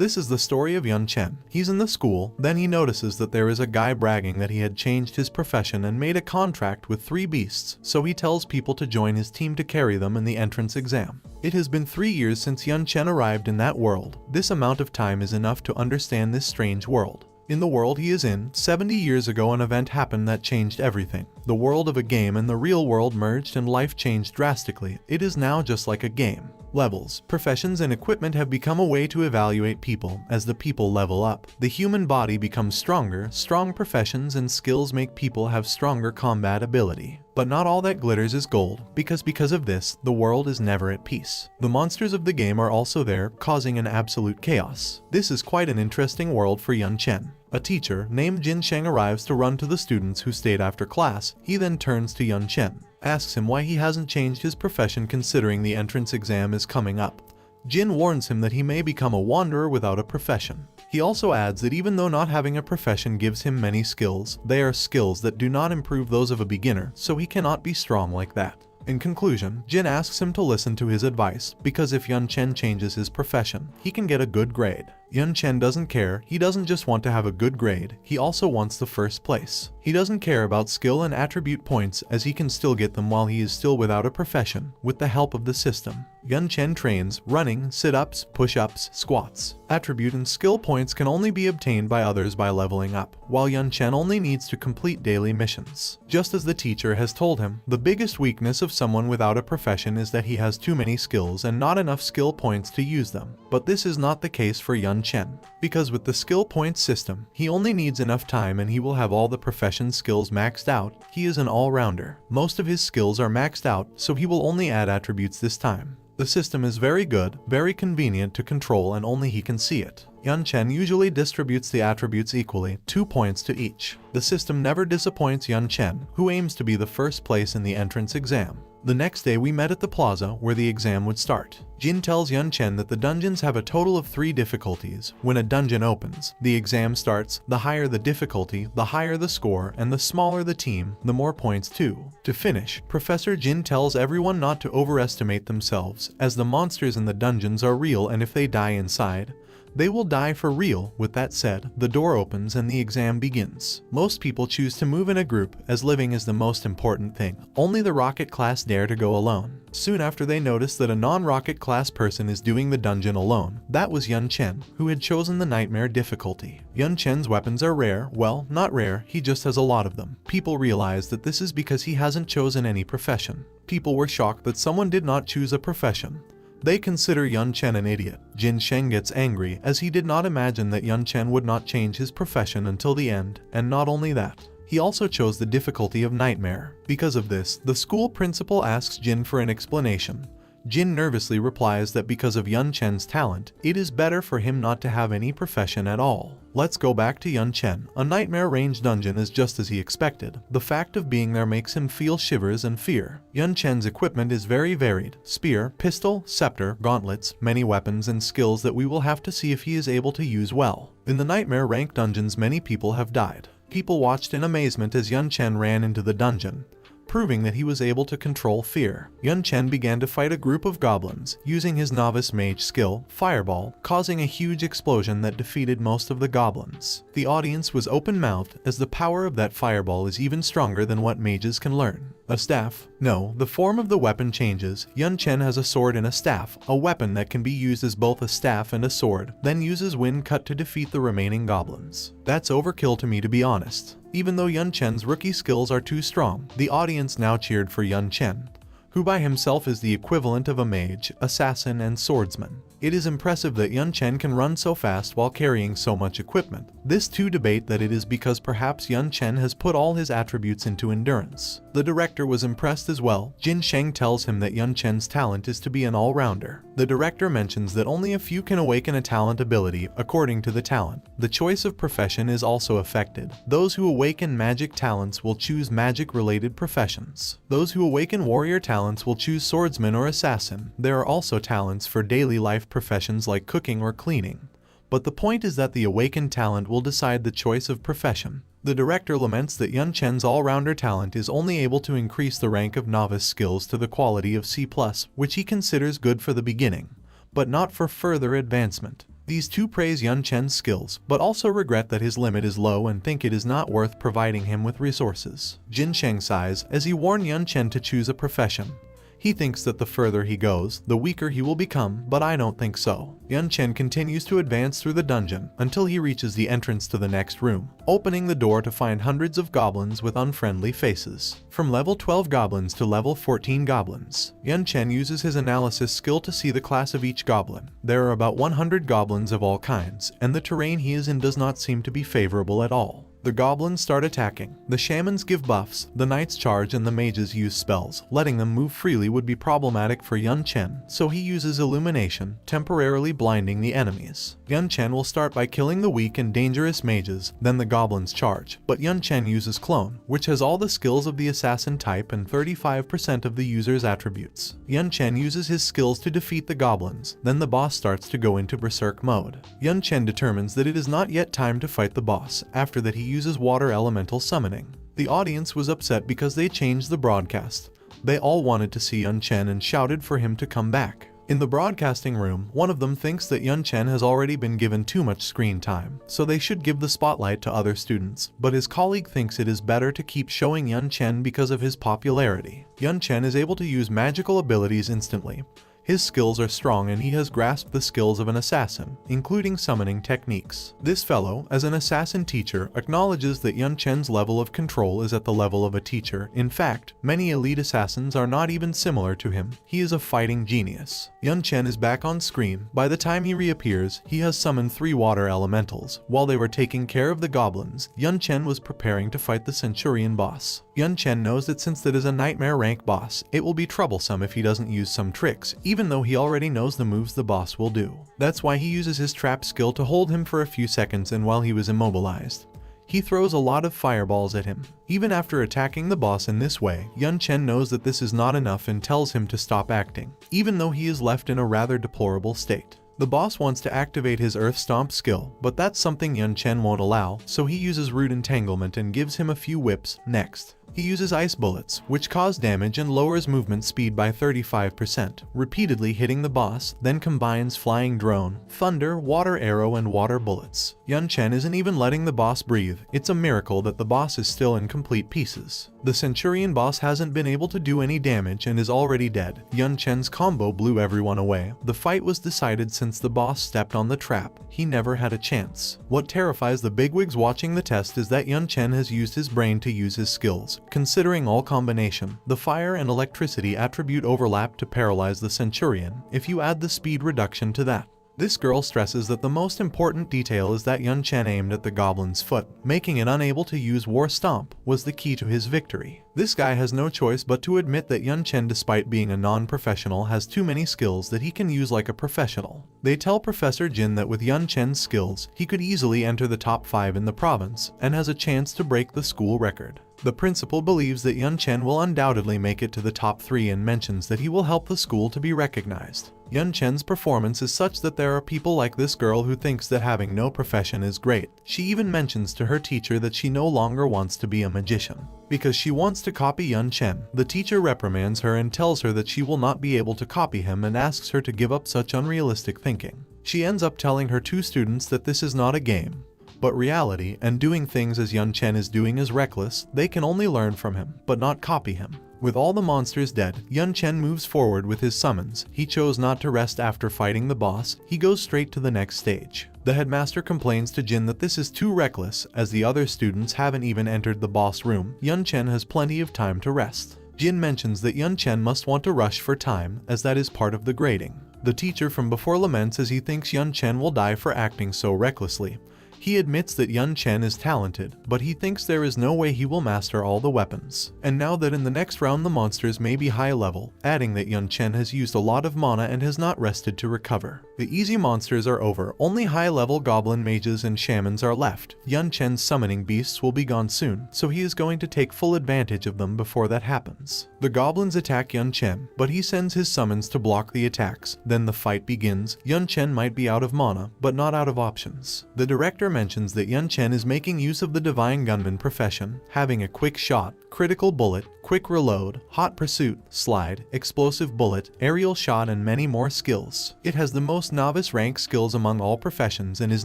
This is the story of Yun Chen. He's in the school, then he notices that there is a guy bragging that he had changed his profession and made a contract with 3 beasts, so he tells people to join his team to carry them in the entrance exam. It has been 3 years since Yun Chen arrived in that world. This amount of time is enough to understand this strange world. In the world he is in, 70 years ago an event happened that changed everything. The world of a game and the real world merged and life changed drastically. It is now just like a game. Levels, professions and equipment have become a way to evaluate people. As the people level up, the human body becomes stronger. Strong professions and skills make people have stronger combat ability. But not all that glitters is gold, because of this, the world is never at peace. The monsters of the game are also there, causing an absolute chaos. This is quite an interesting world for Yun Chen. A teacher named Jin Sheng arrives to run to the students who stayed after class. He then turns to Yun Chen, asks him why he hasn't changed his profession considering the entrance exam is coming up. Jin warns him that he may become a wanderer without a profession. He also adds that even though not having a profession gives him many skills, they are skills that do not improve those of a beginner, so he cannot be strong like that. In conclusion, Jin asks him to listen to his advice, because if Yun Chen changes his profession, he can get a good grade. Yun Chen doesn't care. He doesn't just want to have a good grade, he also wants the first place. He doesn't care about skill and attribute points, as he can still get them while he is still without a profession, with the help of the system. Yun Chen trains running, sit-ups, push-ups, squats. Attribute and skill points can only be obtained by others by leveling up, while Yun Chen only needs to complete daily missions. Just as the teacher has told him, the biggest weakness of someone without a profession is that he has too many skills and not enough skill points to use them. But this is not the case for Yun Chen, because with the skill points system, he only needs enough time and he will have all the profession skills maxed out. He is an all-rounder. Most of his skills are maxed out, so he will only add attributes this time. The system is very good, very convenient to control, and only he can see it. Yun Chen usually distributes the attributes equally, 2 points to each. The system never disappoints Yun Chen, who aims to be the first place in the entrance exam. The next day we met at the plaza where the exam would start. Jin tells Yun Chen that the dungeons have a total of 3 difficulties. When a dungeon opens, the exam starts. The higher the difficulty, the higher the score, and the smaller the team, the more points too. To finish, Professor Jin tells everyone not to overestimate themselves, as the monsters in the dungeons are real and if they die inside, they will die for real. With that said, the door opens and the exam begins. Most people choose to move in a group, as living is the most important thing. Only the rocket class dare to go alone. Soon after they notice that a non-rocket class person is doing the dungeon alone. That was Yun Chen, who had chosen the nightmare difficulty. Yun Chen's weapons are rare. Well, not rare, he just has a lot of them. People realize that this is because he hasn't chosen any profession. People were shocked that someone did not choose a profession. They consider Yun Chen an idiot. Jin Sheng gets angry, as he did not imagine that Yun Chen would not change his profession until the end, and not only that, he also chose the difficulty of nightmare. Because of this, the school principal asks Jin for an explanation. Jin nervously replies that because of Yun Chen's talent, it is better for him not to have any profession at all. Let's go back to Yun Chen. A nightmare range dungeon is just as he expected. The fact of being there makes him feel shivers and fear. Yun Chen's equipment is very varied. Spear, pistol, scepter, gauntlets, many weapons and skills that we will have to see if he is able to use well. In the nightmare rank dungeons many people have died. People watched in amazement as Yun Chen ran into the dungeon, proving that he was able to control fear. Yun Chen began to fight a group of goblins, using his novice mage skill, Fireball, causing a huge explosion that defeated most of the goblins. The audience was open-mouthed, as the power of that fireball is even stronger than what mages can learn. A staff? No, the form of the weapon changes. Yun Chen has a sword and a staff, a weapon that can be used as both a staff and a sword, then uses wind cut to defeat the remaining goblins. That's overkill to me, to be honest. Even though Yun Chen's rookie skills are too strong, the audience now cheered for Yun Chen, who by himself is the equivalent of a mage, assassin, and swordsman. It is impressive that Yun Chen can run so fast while carrying so much equipment. This too debate that it is because perhaps Yun Chen has put all his attributes into endurance. The director was impressed as well. Jin Sheng tells him that Yun Chen's talent is to be an all-rounder. The director mentions that only a few can awaken a talent ability according to the talent. The choice of profession is also affected. Those who awaken magic talents will choose magic-related professions. Those who awaken warrior talents will choose swordsman or assassin. There are also talents for daily life professions like cooking or cleaning. But the point is that the awakened talent will decide the choice of profession. The director laments that Yun Chen's all-rounder talent is only able to increase the rank of novice skills to the quality of C+, which he considers good for the beginning, but not for further advancement. These two praise Yun Chen's skills, but also regret that his limit is low and think it is not worth providing him with resources. Jin Sheng sighs as he warns Yun Chen to choose a profession. He thinks that the further he goes, the weaker he will become, but I don't think so. Yun Chen continues to advance through the dungeon until he reaches the entrance to the next room, opening the door to find hundreds of goblins with unfriendly faces. From level 12 goblins to level 14 goblins, Yun Chen uses his analysis skill to see the class of each goblin. There are about 100 goblins of all kinds, and the terrain he is in does not seem to be favorable at all. The goblins start attacking, the shamans give buffs, the knights charge and the mages use spells. Letting them move freely would be problematic for Yun Chen, so he uses illumination, temporarily blinding the enemies. Yun Chen will start by killing the weak and dangerous mages, then the goblins charge, but Yun Chen uses clone, which has all the skills of the assassin type and 35% of the user's attributes. Yun Chen uses his skills to defeat the goblins, then the boss starts to go into berserk mode. Yun Chen determines that it is not yet time to fight the boss. After that he uses water elemental summoning. The audience was upset because they changed the broadcast. They all wanted to see Yun Chen and shouted for him to come back. In the broadcasting room, one of them thinks that Yun Chen has already been given too much screen time, so they should give the spotlight to other students, but his colleague thinks it is better to keep showing Yun Chen because of his popularity. Yun Chen is able to use magical abilities instantly. His skills are strong and he has grasped the skills of an assassin, including summoning techniques. This fellow, as an assassin teacher, acknowledges that Yun Chen's level of control is at the level of a teacher. In fact, many elite assassins are not even similar to him. He is a fighting genius. Yun Chen is back on screen. By the time he reappears, he has summoned 3 water elementals. While they were taking care of the goblins, Yun Chen was preparing to fight the Centurion boss. Yun Chen knows that since that is a nightmare rank boss, it will be troublesome if he doesn't use some tricks, even though he already knows the moves the boss will do. That's why he uses his trap skill to hold him for a few seconds and while he was immobilized. He throws a lot of fireballs at him. Even after attacking the boss in this way, Yun Chen knows that this is not enough and tells him to stop acting, even though he is left in a rather deplorable state. The boss wants to activate his Earth Stomp skill, but that's something Yun Chen won't allow, so he uses Root Entanglement and gives him a few whips. Next, he uses Ice Bullets, which cause damage and lowers movement speed by 35%, repeatedly hitting the boss, then combines Flying Drone, Thunder, Water Arrow and Water Bullets. Yun Chen isn't even letting the boss breathe. It's a miracle that the boss is still in complete pieces. The Centurion boss hasn't been able to do any damage and is already dead. Yun Chen's combo blew everyone away. The fight was decided since the boss stepped on the trap. He never had a chance. What terrifies the bigwigs watching the test is that Yun Chen has used his brain to use his skills. Considering all combination, the fire and electricity attribute overlap to paralyze the Centurion, if you add the speed reduction to that. This girl stresses that the most important detail is that Yun Chen aimed at the goblin's foot. Making it unable to use War Stomp was the key to his victory. This guy has no choice but to admit that Yun Chen, despite being a non-professional, has too many skills that he can use like a professional. They tell Professor Jin that with Yun Chen's skills, he could easily enter the top 5 in the province and has a chance to break the school record. The principal believes that Yun Chen will undoubtedly make it to the top 3 and mentions that he will help the school to be recognized. Yun Chen's performance is such that there are people like this girl who thinks that having no profession is great. She even mentions to her teacher that she no longer wants to be a magician, because she wants to copy Yun Chen. The teacher reprimands her and tells her that she will not be able to copy him and asks her to give up such unrealistic thinking. She ends up telling her 2 students that this is not a game, but reality, and doing things as Yun Chen is doing is reckless. They can only learn from him, but not copy him. With all the monsters dead, Yun Chen moves forward with his summons. He chose not to rest after fighting the boss. He goes straight to the next stage. The headmaster complains to Jin that this is too reckless, as the other students haven't even entered the boss room. Yun Chen has plenty of time to rest. Jin mentions that Yun Chen must want to rush for time, as that is part of the grading. The teacher from before laments as he thinks Yun Chen will die for acting so recklessly. He admits that Yun Chen is talented, but he thinks there is no way he will master all the weapons. And now that in the next round the monsters may be high level, adding that Yun Chen has used a lot of mana and has not rested to recover. The easy monsters are over, only high level goblin mages and shamans are left. Yun Chen's summoning beasts will be gone soon, so he is going to take full advantage of them before that happens. The goblins attack Yun Chen, but he sends his summons to block the attacks. Then the fight begins. Yun Chen might be out of mana, but not out of options. The director mentions that Yun Chen is making use of the Divine Gunman profession, having a quick shot, critical bullet, quick reload, hot pursuit, slide, explosive bullet, aerial shot, and many more skills. It has the most novice rank skills among all professions and is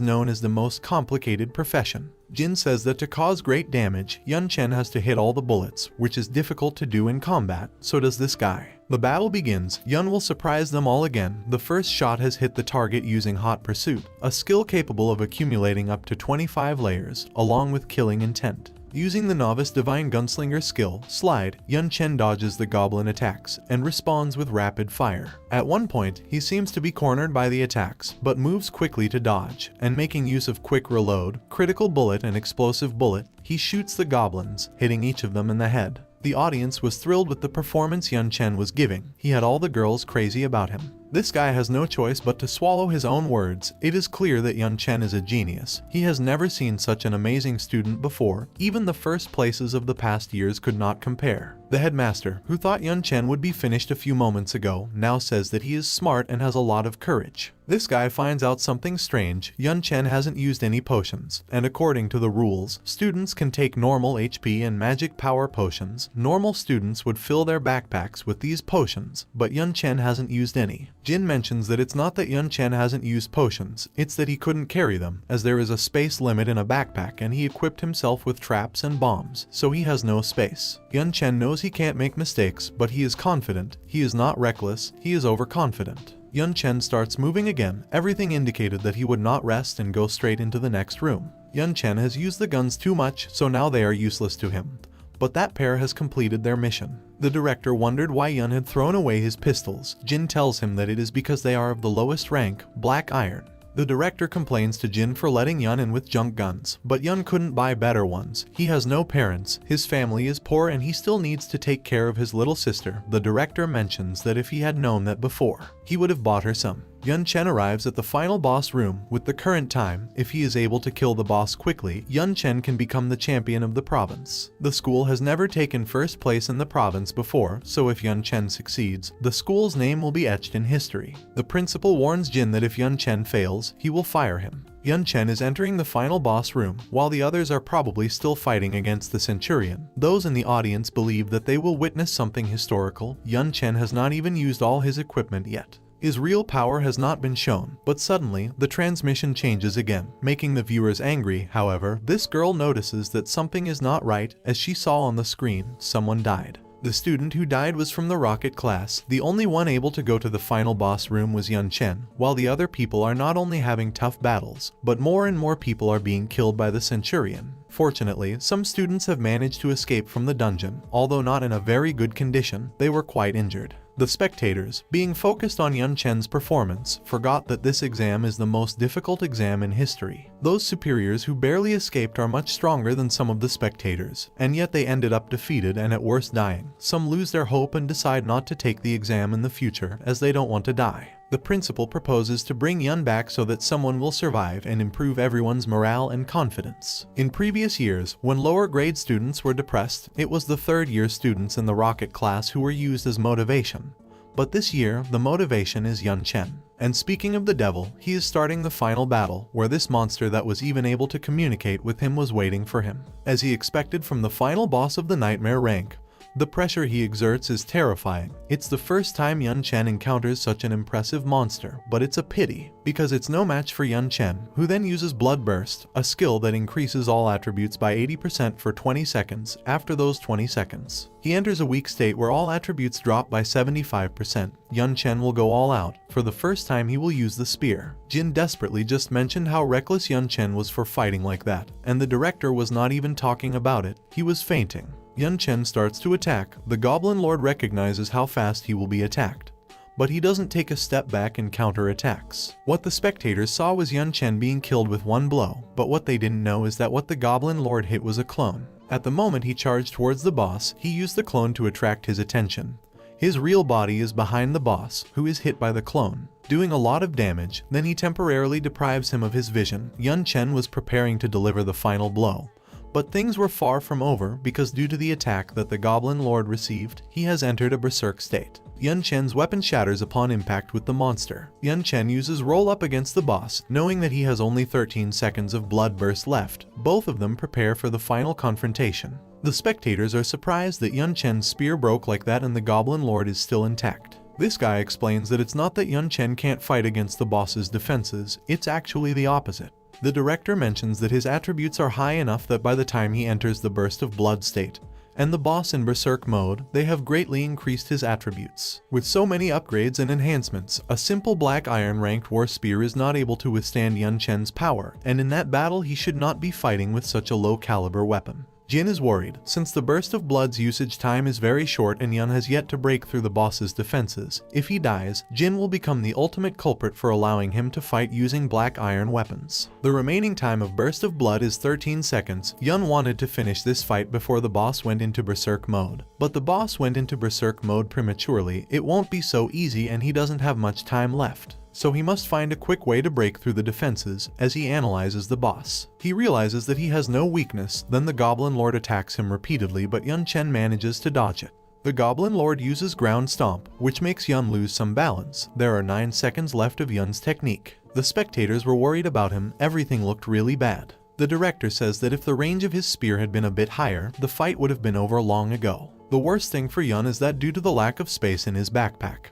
known as the most complicated profession. Jin says that to cause great damage, Yun Chen has to hit all the bullets, which is difficult to do in combat, so does this guy. The battle begins. Yun will surprise them all again. The first shot has hit the target using Hot Pursuit, a skill capable of accumulating up to 25 layers, along with killing intent. Using the novice divine gunslinger skill, Slide, Yun Chen dodges the goblin attacks and responds with rapid fire. At one point, he seems to be cornered by the attacks, but moves quickly to dodge, and making use of quick reload, critical bullet, and explosive bullet, he shoots the goblins, hitting each of them in the head. The audience was thrilled with the performance Yun Chen was giving. He had all the girls crazy about him. This guy has no choice but to swallow his own words. It is clear that Yun Chen is a genius. He has never seen such an amazing student before. Even the first places of the past years could not compare. The headmaster, who thought Yun Chen would be finished a few moments ago, now says that he is smart and has a lot of courage. This guy finds out something strange. Yun Chen hasn't used any potions, and according to the rules, students can take normal HP and magic power potions. Normal students would fill their backpacks with these potions, but Yun Chen hasn't used any. Jin mentions that it's not that Yun Chen hasn't used potions, it's that he couldn't carry them, as there is a space limit in a backpack and he equipped himself with traps and bombs, so he has no space. Yun Chen knows he can't make mistakes, but he is confident. He is not reckless, he is overconfident. Yun Chen starts moving again. Everything indicated that he would not rest and go straight into the next room. Yun Chen has used the guns too much, so now they are useless to him. But that pair has completed their mission. The director wondered why Yun had thrown away his pistols. Jin tells him that it is because they are of the lowest rank, black iron. The director complains to Jin for letting Yun in with junk guns, but Yun couldn't buy better ones. He has no parents, his family is poor, and he still needs to take care of his little sister. The director mentions that if he had known that before, he would have bought her some. Yun Chen arrives at the final boss room. With the current time, if he is able to kill the boss quickly, Yun Chen can become the champion of the province. The school has never taken first place in the province before, so if Yun Chen succeeds, the school's name will be etched in history. The principal warns Jin that if Yun Chen fails, he will fire him. Yun Chen is entering the final boss room, while the others are probably still fighting against the Centurion. Those in the audience believe that they will witness something historical. Yun Chen has not even used all his equipment yet. His real power has not been shown, but suddenly, the transmission changes again, making the viewers angry. However, this girl notices that something is not right, as she saw on the screen, someone died. The student who died was from the rocket class. The only one able to go to the final boss room was Yun Chen, while the other people are not only having tough battles, but more and more people are being killed by the Centurion. Fortunately, some students have managed to escape from the dungeon, although not in a very good condition. They were quite injured. The spectators, being focused on Yun Chen's performance, forgot that this exam is the most difficult exam in history. Those superiors who barely escaped are much stronger than some of the spectators, and yet they ended up defeated and at worst dying. Some lose their hope and decide not to take the exam in the future, as they don't want to die. The principal proposes to bring Yun back so that someone will survive and improve everyone's morale and confidence. In previous years, when lower grade students were depressed, it was the third-year students in the rocket class who were used as motivation. But this year, the motivation is Yun Chen. And speaking of the devil, he is starting the final battle, where this monster that was even able to communicate with him was waiting for him. As he expected from the final boss of the nightmare rank, the pressure he exerts is terrifying. It's the first time Yun Chen encounters such an impressive monster, but it's a pity, because it's no match for Yun Chen, who then uses Blood Burst, a skill that increases all attributes by 80% for 20 seconds. After those 20 seconds, he enters a weak state where all attributes drop by 75%. Yun Chen will go all out. For the first time he will use the spear. Jin desperately just mentioned how reckless Yun Chen was for fighting like that, and the director was not even talking about it. He was fainting. Yun Chen starts to attack. The Goblin Lord recognizes how fast he will be attacked, but he doesn't take a step back and counter-attacks. What the spectators saw was Yun Chen being killed with one blow, but what they didn't know is that what the Goblin Lord hit was a clone. At the moment he charged towards the boss, he used the clone to attract his attention. His real body is behind the boss, who is hit by the clone, doing a lot of damage. Then he temporarily deprives him of his vision. Yun Chen was preparing to deliver the final blow, But things were far from over because due to the attack that the Goblin Lord received, he has entered a berserk state. Yun Chen's weapon shatters upon impact with the monster. Yun Chen uses roll up against the boss, knowing that he has only 13 seconds of blood burst left. Both of them prepare for the final confrontation. The spectators are surprised that Yun Chen's spear broke like that and the Goblin Lord is still intact. This guy explains that it's not that Yun Chen can't fight against the boss's defenses, it's actually the opposite. The director mentions that his attributes are high enough that by the time he enters the burst of blood state, and the boss in berserk mode, they have greatly increased his attributes. With so many upgrades and enhancements, a simple black iron ranked war spear is not able to withstand Yun Chen's power, and in that battle he should not be fighting with such a low caliber weapon. Jin is worried, since the burst of blood's usage time is very short and Yun has yet to break through the boss's defenses. If he dies, Jin will become the ultimate culprit for allowing him to fight using black iron weapons. The remaining time of burst of blood is 13 seconds. Yun wanted to finish this fight before the boss went into berserk mode. But the boss went into berserk mode prematurely. It won't be so easy and he doesn't have much time left. So he must find a quick way to break through the defenses as he analyzes the boss. He realizes that he has no weakness, then the Goblin Lord attacks him repeatedly but Yun Chen manages to dodge it. The Goblin Lord uses ground stomp, which makes Yun lose some balance. There are 9 seconds left of Yun's technique. The spectators were worried about him, everything looked really bad. The director says that if the range of his spear had been a bit higher, the fight would have been over long ago. The worst thing for Yun is that due to the lack of space in his backpack,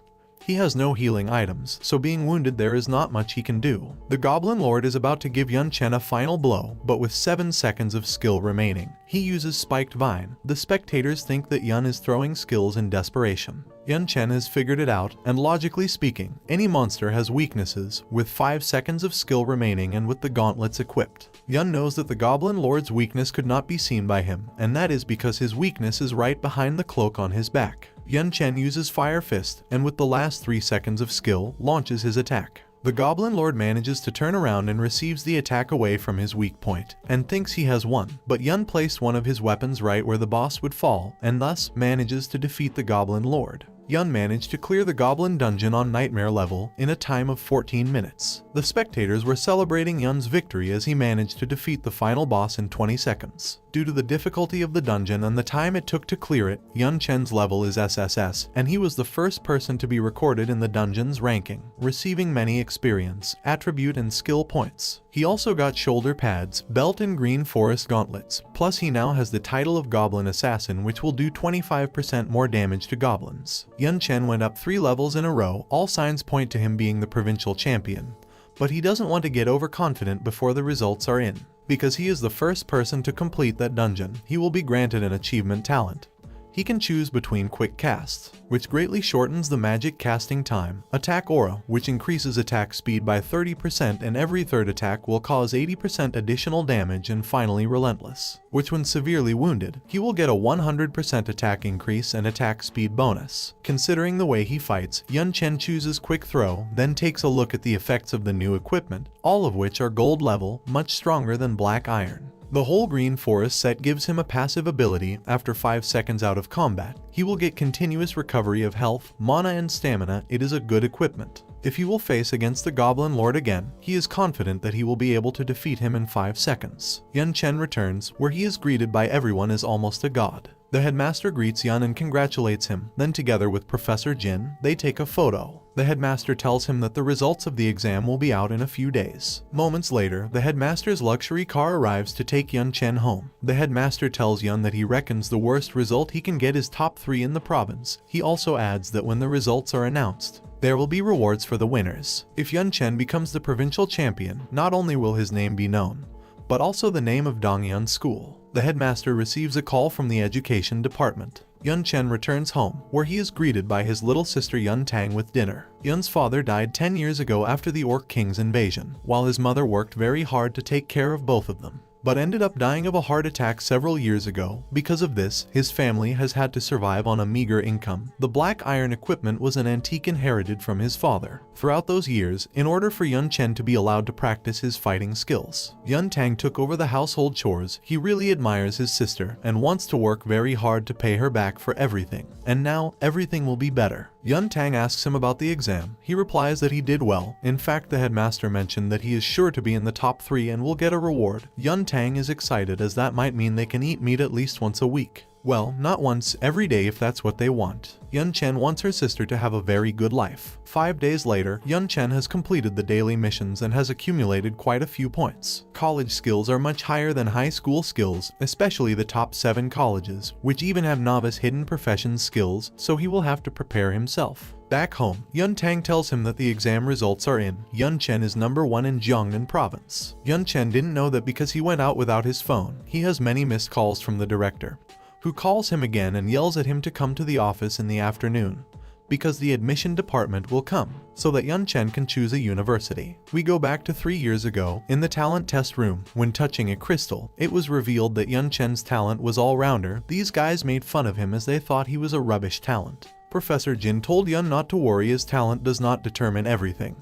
he has no healing items, so being wounded there is not much he can do. The Goblin Lord is about to give Yun Chen a final blow, but with 7 seconds of skill remaining, he uses Spiked Vine. The spectators think that Yun is throwing skills in desperation. Yun Chen has figured it out, and logically speaking, any monster has weaknesses. With 5 seconds of skill remaining and with the gauntlets equipped, Yun knows that the Goblin Lord's weakness could not be seen by him, and that is because his weakness is right behind the cloak on his back. Yun Chen uses Fire Fist, and with the last 3 seconds of skill, launches his attack. The Goblin Lord manages to turn around and receives the attack away from his weak point, and thinks he has won, but Yun placed one of his weapons right where the boss would fall, and thus manages to defeat the Goblin Lord. Yun managed to clear the Goblin Dungeon on Nightmare level in a time of 14 minutes. The spectators were celebrating Yun's victory as he managed to defeat the final boss in 20 seconds. Due to the difficulty of the dungeon and the time it took to clear it, Yun Chen's level is SSS, and he was the first person to be recorded in the dungeon's ranking, receiving many experience, attribute and skill points. He also got shoulder pads, belt and green forest gauntlets, plus he now has the title of Goblin Assassin, which will do 25% more damage to goblins. Yun Chen went up 3 levels in a row, all signs point to him being the provincial champion. But he doesn't want to get overconfident before the results are in. Because he is the first person to complete that dungeon, he will be granted an achievement talent. He can choose between Quick Casts, which greatly shortens the magic casting time, Attack Aura, which increases attack speed by 30% and every third attack will cause 80% additional damage, and finally Relentless, which when severely wounded, he will get a 100% attack increase and attack speed bonus. Considering the way he fights, Yun Chen chooses Quick Throw, then takes a look at the effects of the new equipment, all of which are gold level, much stronger than Black Iron. The whole Green Forest set gives him a passive ability. After 5 seconds out of combat, he will get continuous recovery of health, mana and stamina. It is a good equipment. If he will face against the Goblin Lord again, he is confident that he will be able to defeat him in 5 seconds. Yun Chen returns, where he is greeted by everyone as almost a god. The headmaster greets Yun and congratulates him, then together with Professor Jin, they take a photo. The headmaster tells him that the results of the exam will be out in a few days. Moments later, the headmaster's luxury car arrives to take Yun Chen home. The headmaster tells Yun that he reckons the worst result he can get is top 3 in the province. He also adds that when the results are announced, there will be rewards for the winners. If Yun Chen becomes the provincial champion, not only will his name be known, but also the name of Dongyun School. The headmaster receives a call from the education department. Yun Chen returns home, where he is greeted by his little sister Yun Tang with dinner. Yun's father died 10 years ago after the Orc King's invasion, while his mother worked very hard to take care of both of them, but ended up dying of a heart attack several years ago. Because of this, his family has had to survive on a meager income. The black iron equipment was an antique inherited from his father. Throughout those years, in order for Yun Chen to be allowed to practice his fighting skills, Yun Tang took over the household chores. He really admires his sister and wants to work very hard to pay her back for everything. And now, everything will be better. Yun Tang asks him about the exam. He replies that he did well. In fact, the headmaster mentioned that he is sure to be in the top 3 and will get a reward. Yun Tang is excited as that might mean they can eat meat at least once a week. Well, not once, every day if that's what they want. Yun Chen wants her sister to have a very good life. 5 days later, Yun Chen has completed the daily missions and has accumulated quite a few points. College skills are much higher than high school skills, especially the top 7 colleges, which even have novice hidden professions skills, so he will have to prepare himself. Back home, Yun Tang tells him that the exam results are in. Yun Chen is number 1 in Jiangnan province. Yun Chen didn't know that because he went out without his phone, he has many missed calls from the director, who calls him again and yells at him to come to the office in the afternoon, because the admission department will come, so that Yun Chen can choose a university. We go back to 3 years ago, in the talent test room. When touching a crystal, it was revealed that Yun Chen's talent was all-rounder. These guys made fun of him as they thought he was a rubbish talent. Professor Jin told Yun not to worry, his talent does not determine everything.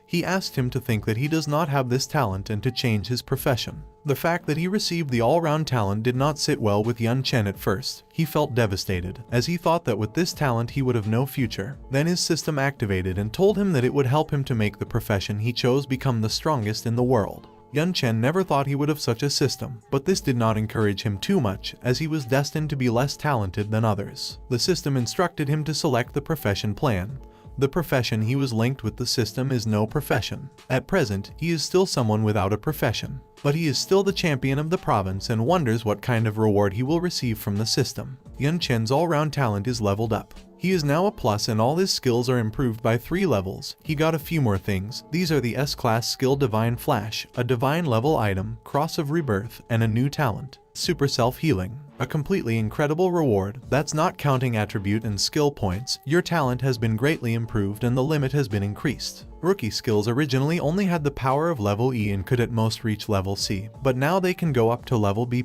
He asked him to think that he does not have this talent and to change his profession. The fact that he received the all-round talent did not sit well with Yun Chen at first. He felt devastated, as he thought that with this talent he would have no future. Then his system activated and told him that it would help him to make the profession he chose become the strongest in the world. Yun Chen never thought he would have such a system, but this did not encourage him too much, as he was destined to be less talented than others. The system instructed him to select the profession plan. The profession he was linked with the system is no profession. At present, he is still someone without a profession, but he is still the champion of the province and wonders what kind of reward he will receive from the system. Yun Chen's all-round talent is leveled up. He is now a plus and all his skills are improved by 3 levels. He got a few more things. These are the S-class skill Divine Flash, a divine level item, Cross of Rebirth, and a new talent, Super Self-Healing. A completely incredible reward. That's not counting attribute and skill points. Your talent has been greatly improved and the limit has been increased. Rookie skills originally only had the power of level E and could at most reach level C, but now they can go up to level B+.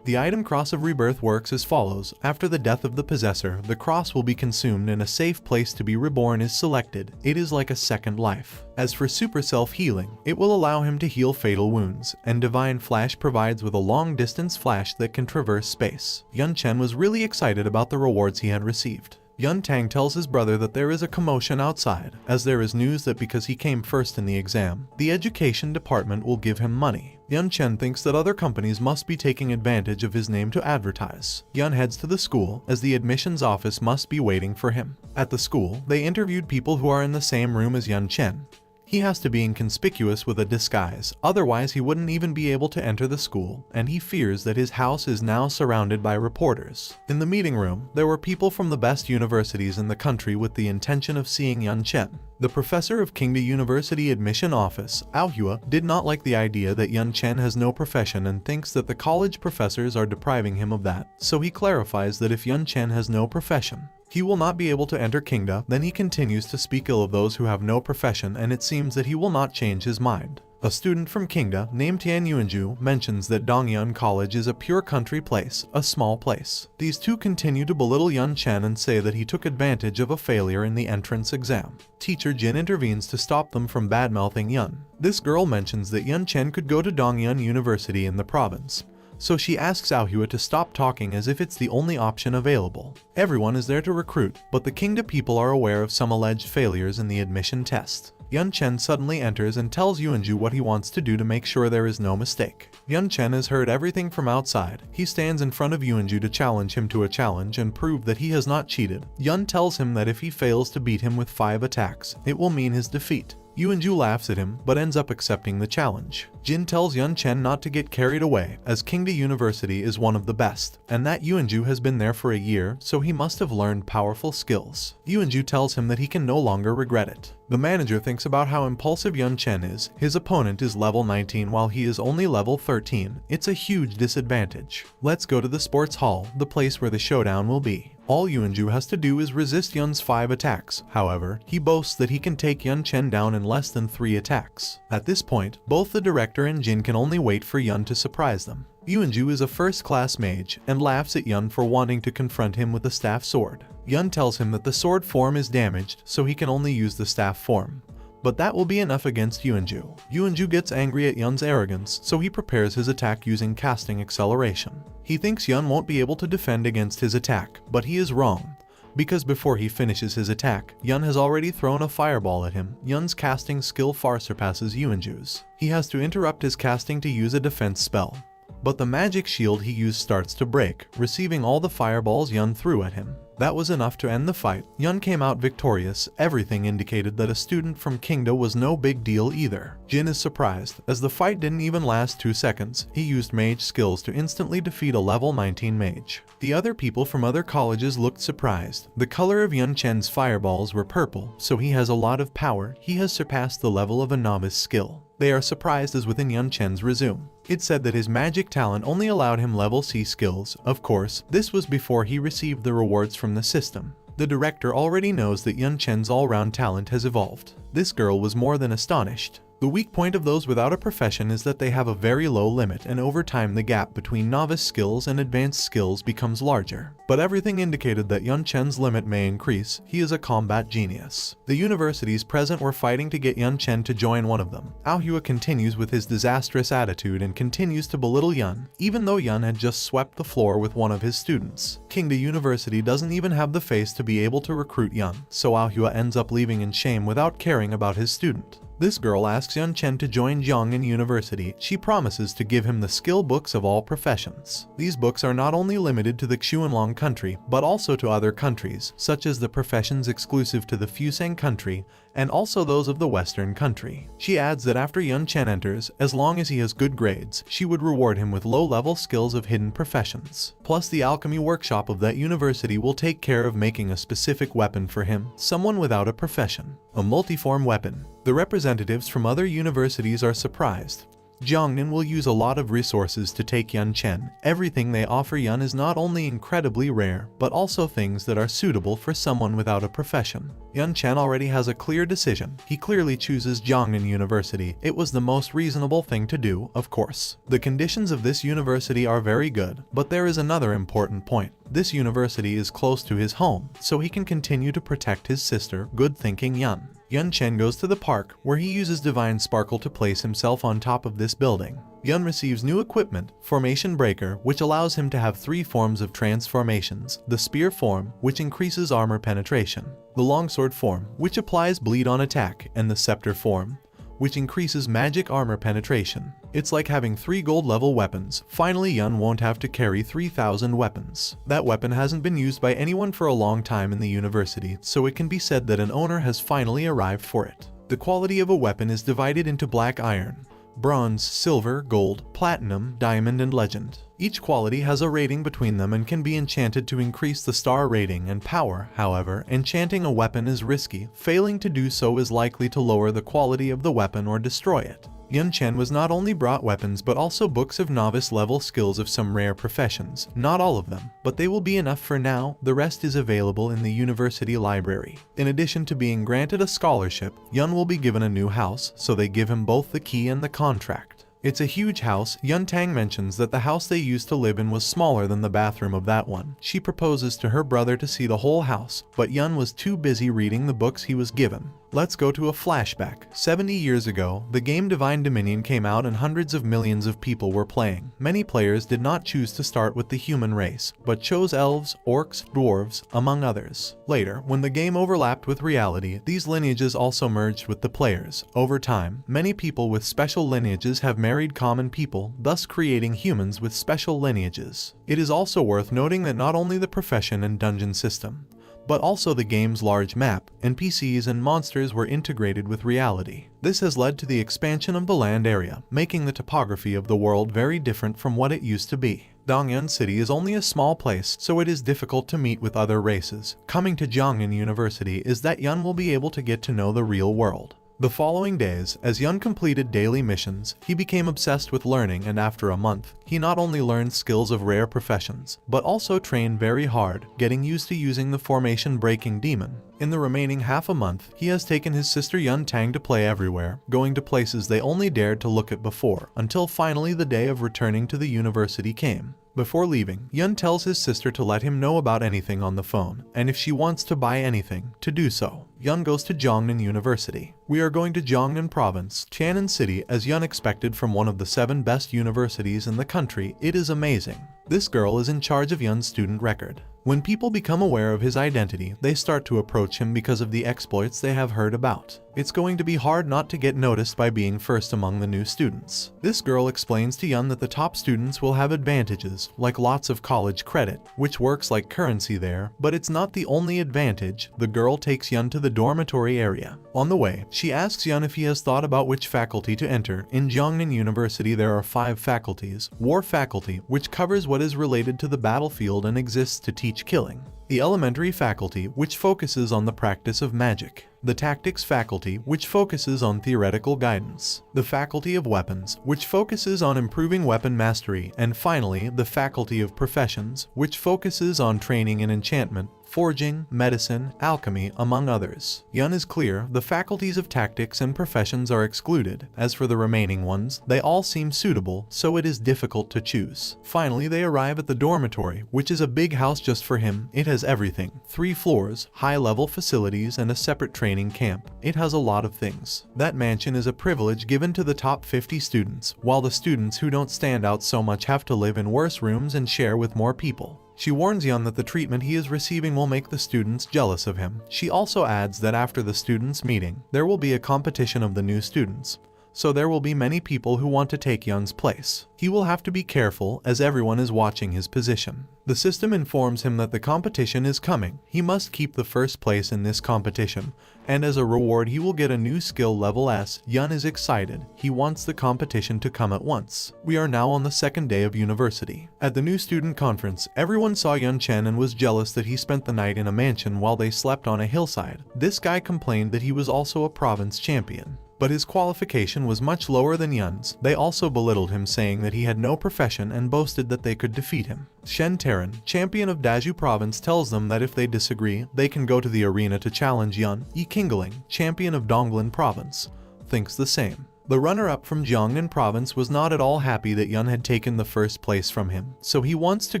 The item Cross of Rebirth works as follows. After the death of the possessor, the cross will be consumed and a safe place to be reborn is selected. It is like a second life. As for Super Self-Healing, it will allow him to heal fatal wounds, and Divine Flash provides with a long-distance flash that can traverse space. Yun Chen was really excited about the rewards he had received. Yun Tang tells his brother that there is a commotion outside, as there is news that because he came first in the exam, the education department will give him money. Yun Chen thinks that other companies must be taking advantage of his name to advertise. Yun heads to the school, as the admissions office must be waiting for him. At the school, they interviewed people who are in the same room as Yun Chen. He has to be inconspicuous with a disguise, otherwise he wouldn't even be able to enter the school, and he fears that his house is now surrounded by reporters. In the meeting room, there were people from the best universities in the country with the intention of seeing Yun Chen. The professor of Qingda University admission office, Manhwa, did not like the idea that Yun Chen has no profession and thinks that the college professors are depriving him of that, so he clarifies that if Yun Chen has no profession, he will not be able to enter Qingda. Then he continues to speak ill of those who have no profession, and it seems that he will not change his mind. A student from Qingda named Tian Yuanju mentions that Dongyun College is a pure country place, a small place. These two continue to belittle Yun Chen and say that he took advantage of a failure in the entrance exam. Teacher Jin intervenes to stop them from bad-mouthing Yun. This girl mentions that Yun Chen could go to Dongyun University in the province, so she asks Manhwa to stop talking as if it's the only option available. Everyone is there to recruit, but the Qingda people are aware of some alleged failures in the admission test. Yun Chen suddenly enters and tells Yuanju what he wants to do to make sure there is no mistake. Yun Chen has heard everything from outside. He stands in front of Yuanju to challenge him to a challenge and prove that he has not cheated. Yun tells him that if he fails to beat him with 5 attacks, it will mean his defeat. Yuanju laughs at him, but ends up accepting the challenge. Jin tells Yun Chen not to get carried away, as Qingda University is one of the best, and that Yuanju has been there for a year, so he must have learned powerful skills. Yuanju tells him that he can no longer regret it. The manager thinks about how impulsive Yun Chen is. His opponent is level 19 while he is only level 13. It's a huge disadvantage. Let's go to the sports hall, the place where the showdown will be. All Yuanju has to do is resist Yun's 5 attacks. However, he boasts that he can take Yun Chen down in less than 3 attacks. At this point, both the director and Jin can only wait for Yun to surprise them. Yuanju is a first-class mage and laughs at Yun for wanting to confront him with a staff sword. Yun tells him that the sword form is damaged, so he can only use the staff form. But that will be enough against Yuanju. Yuanju gets angry at Yun's arrogance, so he prepares his attack using casting acceleration. He thinks Yun won't be able to defend against his attack, but he is wrong. because before he finishes his attack, Yun has already thrown a fireball at him. Yun's casting skill far surpasses Yuanju's. He has to interrupt his casting to use a defense spell. But the magic shield he used starts to break, receiving all the fireballs Yun threw at him. That was enough to end the fight. Yun came out victorious. Everything indicated that a student from Kingda was no big deal either. Jin is surprised, as the fight didn't even last 2 seconds. He used mage skills to instantly defeat a level 19 mage. The other people from other colleges looked surprised. The color of Yun Chen's fireballs were purple, so he has a lot of power. He has surpassed the level of a novice skill. They are surprised as within Yun Chen's resume. It said that his magic talent only allowed him level C skills. Of course, this was before he received the rewards from the system. The director already knows that Yun Chen's all-round talent has evolved. This girl was more than astonished. The weak point of those without a profession is that they have a very low limit, and over time the gap between novice skills and advanced skills becomes larger. But everything indicated that Yun Chen's limit may increase. He is a combat genius. The universities present were fighting to get Yun Chen to join one of them. Aohua continues with his disastrous attitude and continues to belittle Yun, even though Yun had just swept the floor with one of his students. Kingda University doesn't even have the face to be able to recruit Yun, so Aohua ends up leaving in shame without caring about his student. This girl asks Yun Chen to join Jiangnan University. She promises to give him the skill books of all professions. These books are not only limited to the Xuanlong country, but also to other countries, such as the professions exclusive to the Fusang country, and also those of the Western country. She adds that after Yun Chen enters, as long as he has good grades, she would reward him with low-level skills of hidden professions. Plus, the alchemy workshop of that university will take care of making a specific weapon for him, someone without a profession. A multiform weapon. The representatives from other universities are surprised. Jiangnan will use a lot of resources to take Yun Chen. Everything they offer Yun is not only incredibly rare, but also things that are suitable for someone without a profession. Yun Chen already has a clear decision. He clearly chooses Jiangnan University. It was the most reasonable thing to do, of course. The conditions of this university are very good, but there is another important point. This university is close to his home, so he can continue to protect his sister, good-thinking Yun. Yun Chen goes to the park, where he uses Divine Sparkle to place himself on top of this building. Yun receives new equipment, Formation Breaker, which allows him to have 3 forms of transformations: the Spear form, which increases armor penetration, the Longsword form, which applies bleed on attack, and the Scepter form, which increases magic armor penetration. It's like having 3 gold-level weapons. Finally, Yun won't have to carry 3,000 weapons. That weapon hasn't been used by anyone for a long time in the university, so it can be said that an owner has finally arrived for it. The quality of a weapon is divided into black iron, bronze, silver, gold, platinum, diamond, and legend. Each quality has a rating between them and can be enchanted to increase the star rating and power. However, enchanting a weapon is risky. Failing to do so is likely to lower the quality of the weapon or destroy it. Yun Chen was not only brought weapons but also books of novice-level skills of some rare professions. Not all of them, but they will be enough for now. The rest is available in the university library. In addition to being granted a scholarship, Yun will be given a new house, so they give him both the key and the contract. It's a huge house. Yun Tang mentions that the house they used to live in was smaller than the bathroom of that one. She proposes to her brother to see the whole house, but Yun was too busy reading the books he was given. Let's go to a flashback. 70 years ago, the game Divine Dominion came out and hundreds of millions of people were playing. Many players did not choose to start with the human race, but chose elves, orcs, dwarves, among others. Later, when the game overlapped with reality, these lineages also merged with the players. Over time, many people with special lineages have married common people, thus creating humans with special lineages. It is also worth noting that not only the profession and dungeon system, but also the game's large map, NPCs and monsters were integrated with reality. This has led to the expansion of the land area, making the topography of the world very different from what it used to be. Dongyun City is only a small place, so it is difficult to meet with other races. Coming to Jiangnan University is that Yun will be able to get to know the real world. The following days, as Yun completed daily missions, he became obsessed with learning, and after a month, he not only learned skills of rare professions, but also trained very hard, getting used to using the formation breaking demon. In the remaining half a month, he has taken his sister Yun Tang to play everywhere, going to places they only dared to look at before, until finally the day of returning to the university came. Before leaving, Yun tells his sister to let him know about anything on the phone, and if she wants to buy anything, to do so. Yun goes to Jiangnan University. We are going to Jiangnan Province, Tianan City, as Yun expected from one of the 7 best universities in the country. It is amazing. This girl is in charge of Yun's student record. When people become aware of his identity, they start to approach him because of the exploits they have heard about. It's going to be hard not to get noticed by being first among the new students. This girl explains to Yun that the top students will have advantages, like lots of college credit, which works like currency there, but it's not the only advantage. The girl takes Yun to the dormitory area. On the way, she asks Yun if he has thought about which faculty to enter. In Jiangnan University there are 5 faculties. War faculty, which covers what is related to the battlefield and exists to teach killing. The elementary faculty, which focuses on the practice of magic. The tactics faculty, which focuses on theoretical guidance. The faculty of weapons, which focuses on improving weapon mastery. And finally, the faculty of professions, which focuses on training in enchantment, forging, medicine, alchemy, among others. Yun is clear, the faculties of tactics and professions are excluded. As for the remaining ones, they all seem suitable, so it is difficult to choose. Finally, they arrive at the dormitory, which is a big house just for him. It has everything. 3 floors, high-level facilities, and a separate training camp. It has a lot of things. That mansion is a privilege given to the top 50 students, while the students who don't stand out so much have to live in worse rooms and share with more people. She warns Yun that the treatment he is receiving will make the students jealous of him. She also adds that after the students' meeting, there will be a competition of the new students. So there will be many people who want to take Yun's place. He will have to be careful as everyone is watching his position. The system informs him that the competition is coming. He must keep the first place in this competition, and as a reward he will get a new skill level S. Yun is excited. He wants the competition to come at once. We are now on the 2nd day of university. At the new student conference, everyone saw Yun Chen and was jealous that he spent the night in a mansion while they slept on a hillside. This guy complained that he was also a province champion, but his qualification was much lower than Yun's. They also belittled him, saying that he had no profession and boasted that they could defeat him. Shen Taran, champion of Daju province, tells them that if they disagree, they can go to the arena to challenge Yun. Yi Qingling, champion of Donglan province, thinks the same. The runner-up from Jiangnan province was not at all happy that Yun had taken the first place from him, so he wants to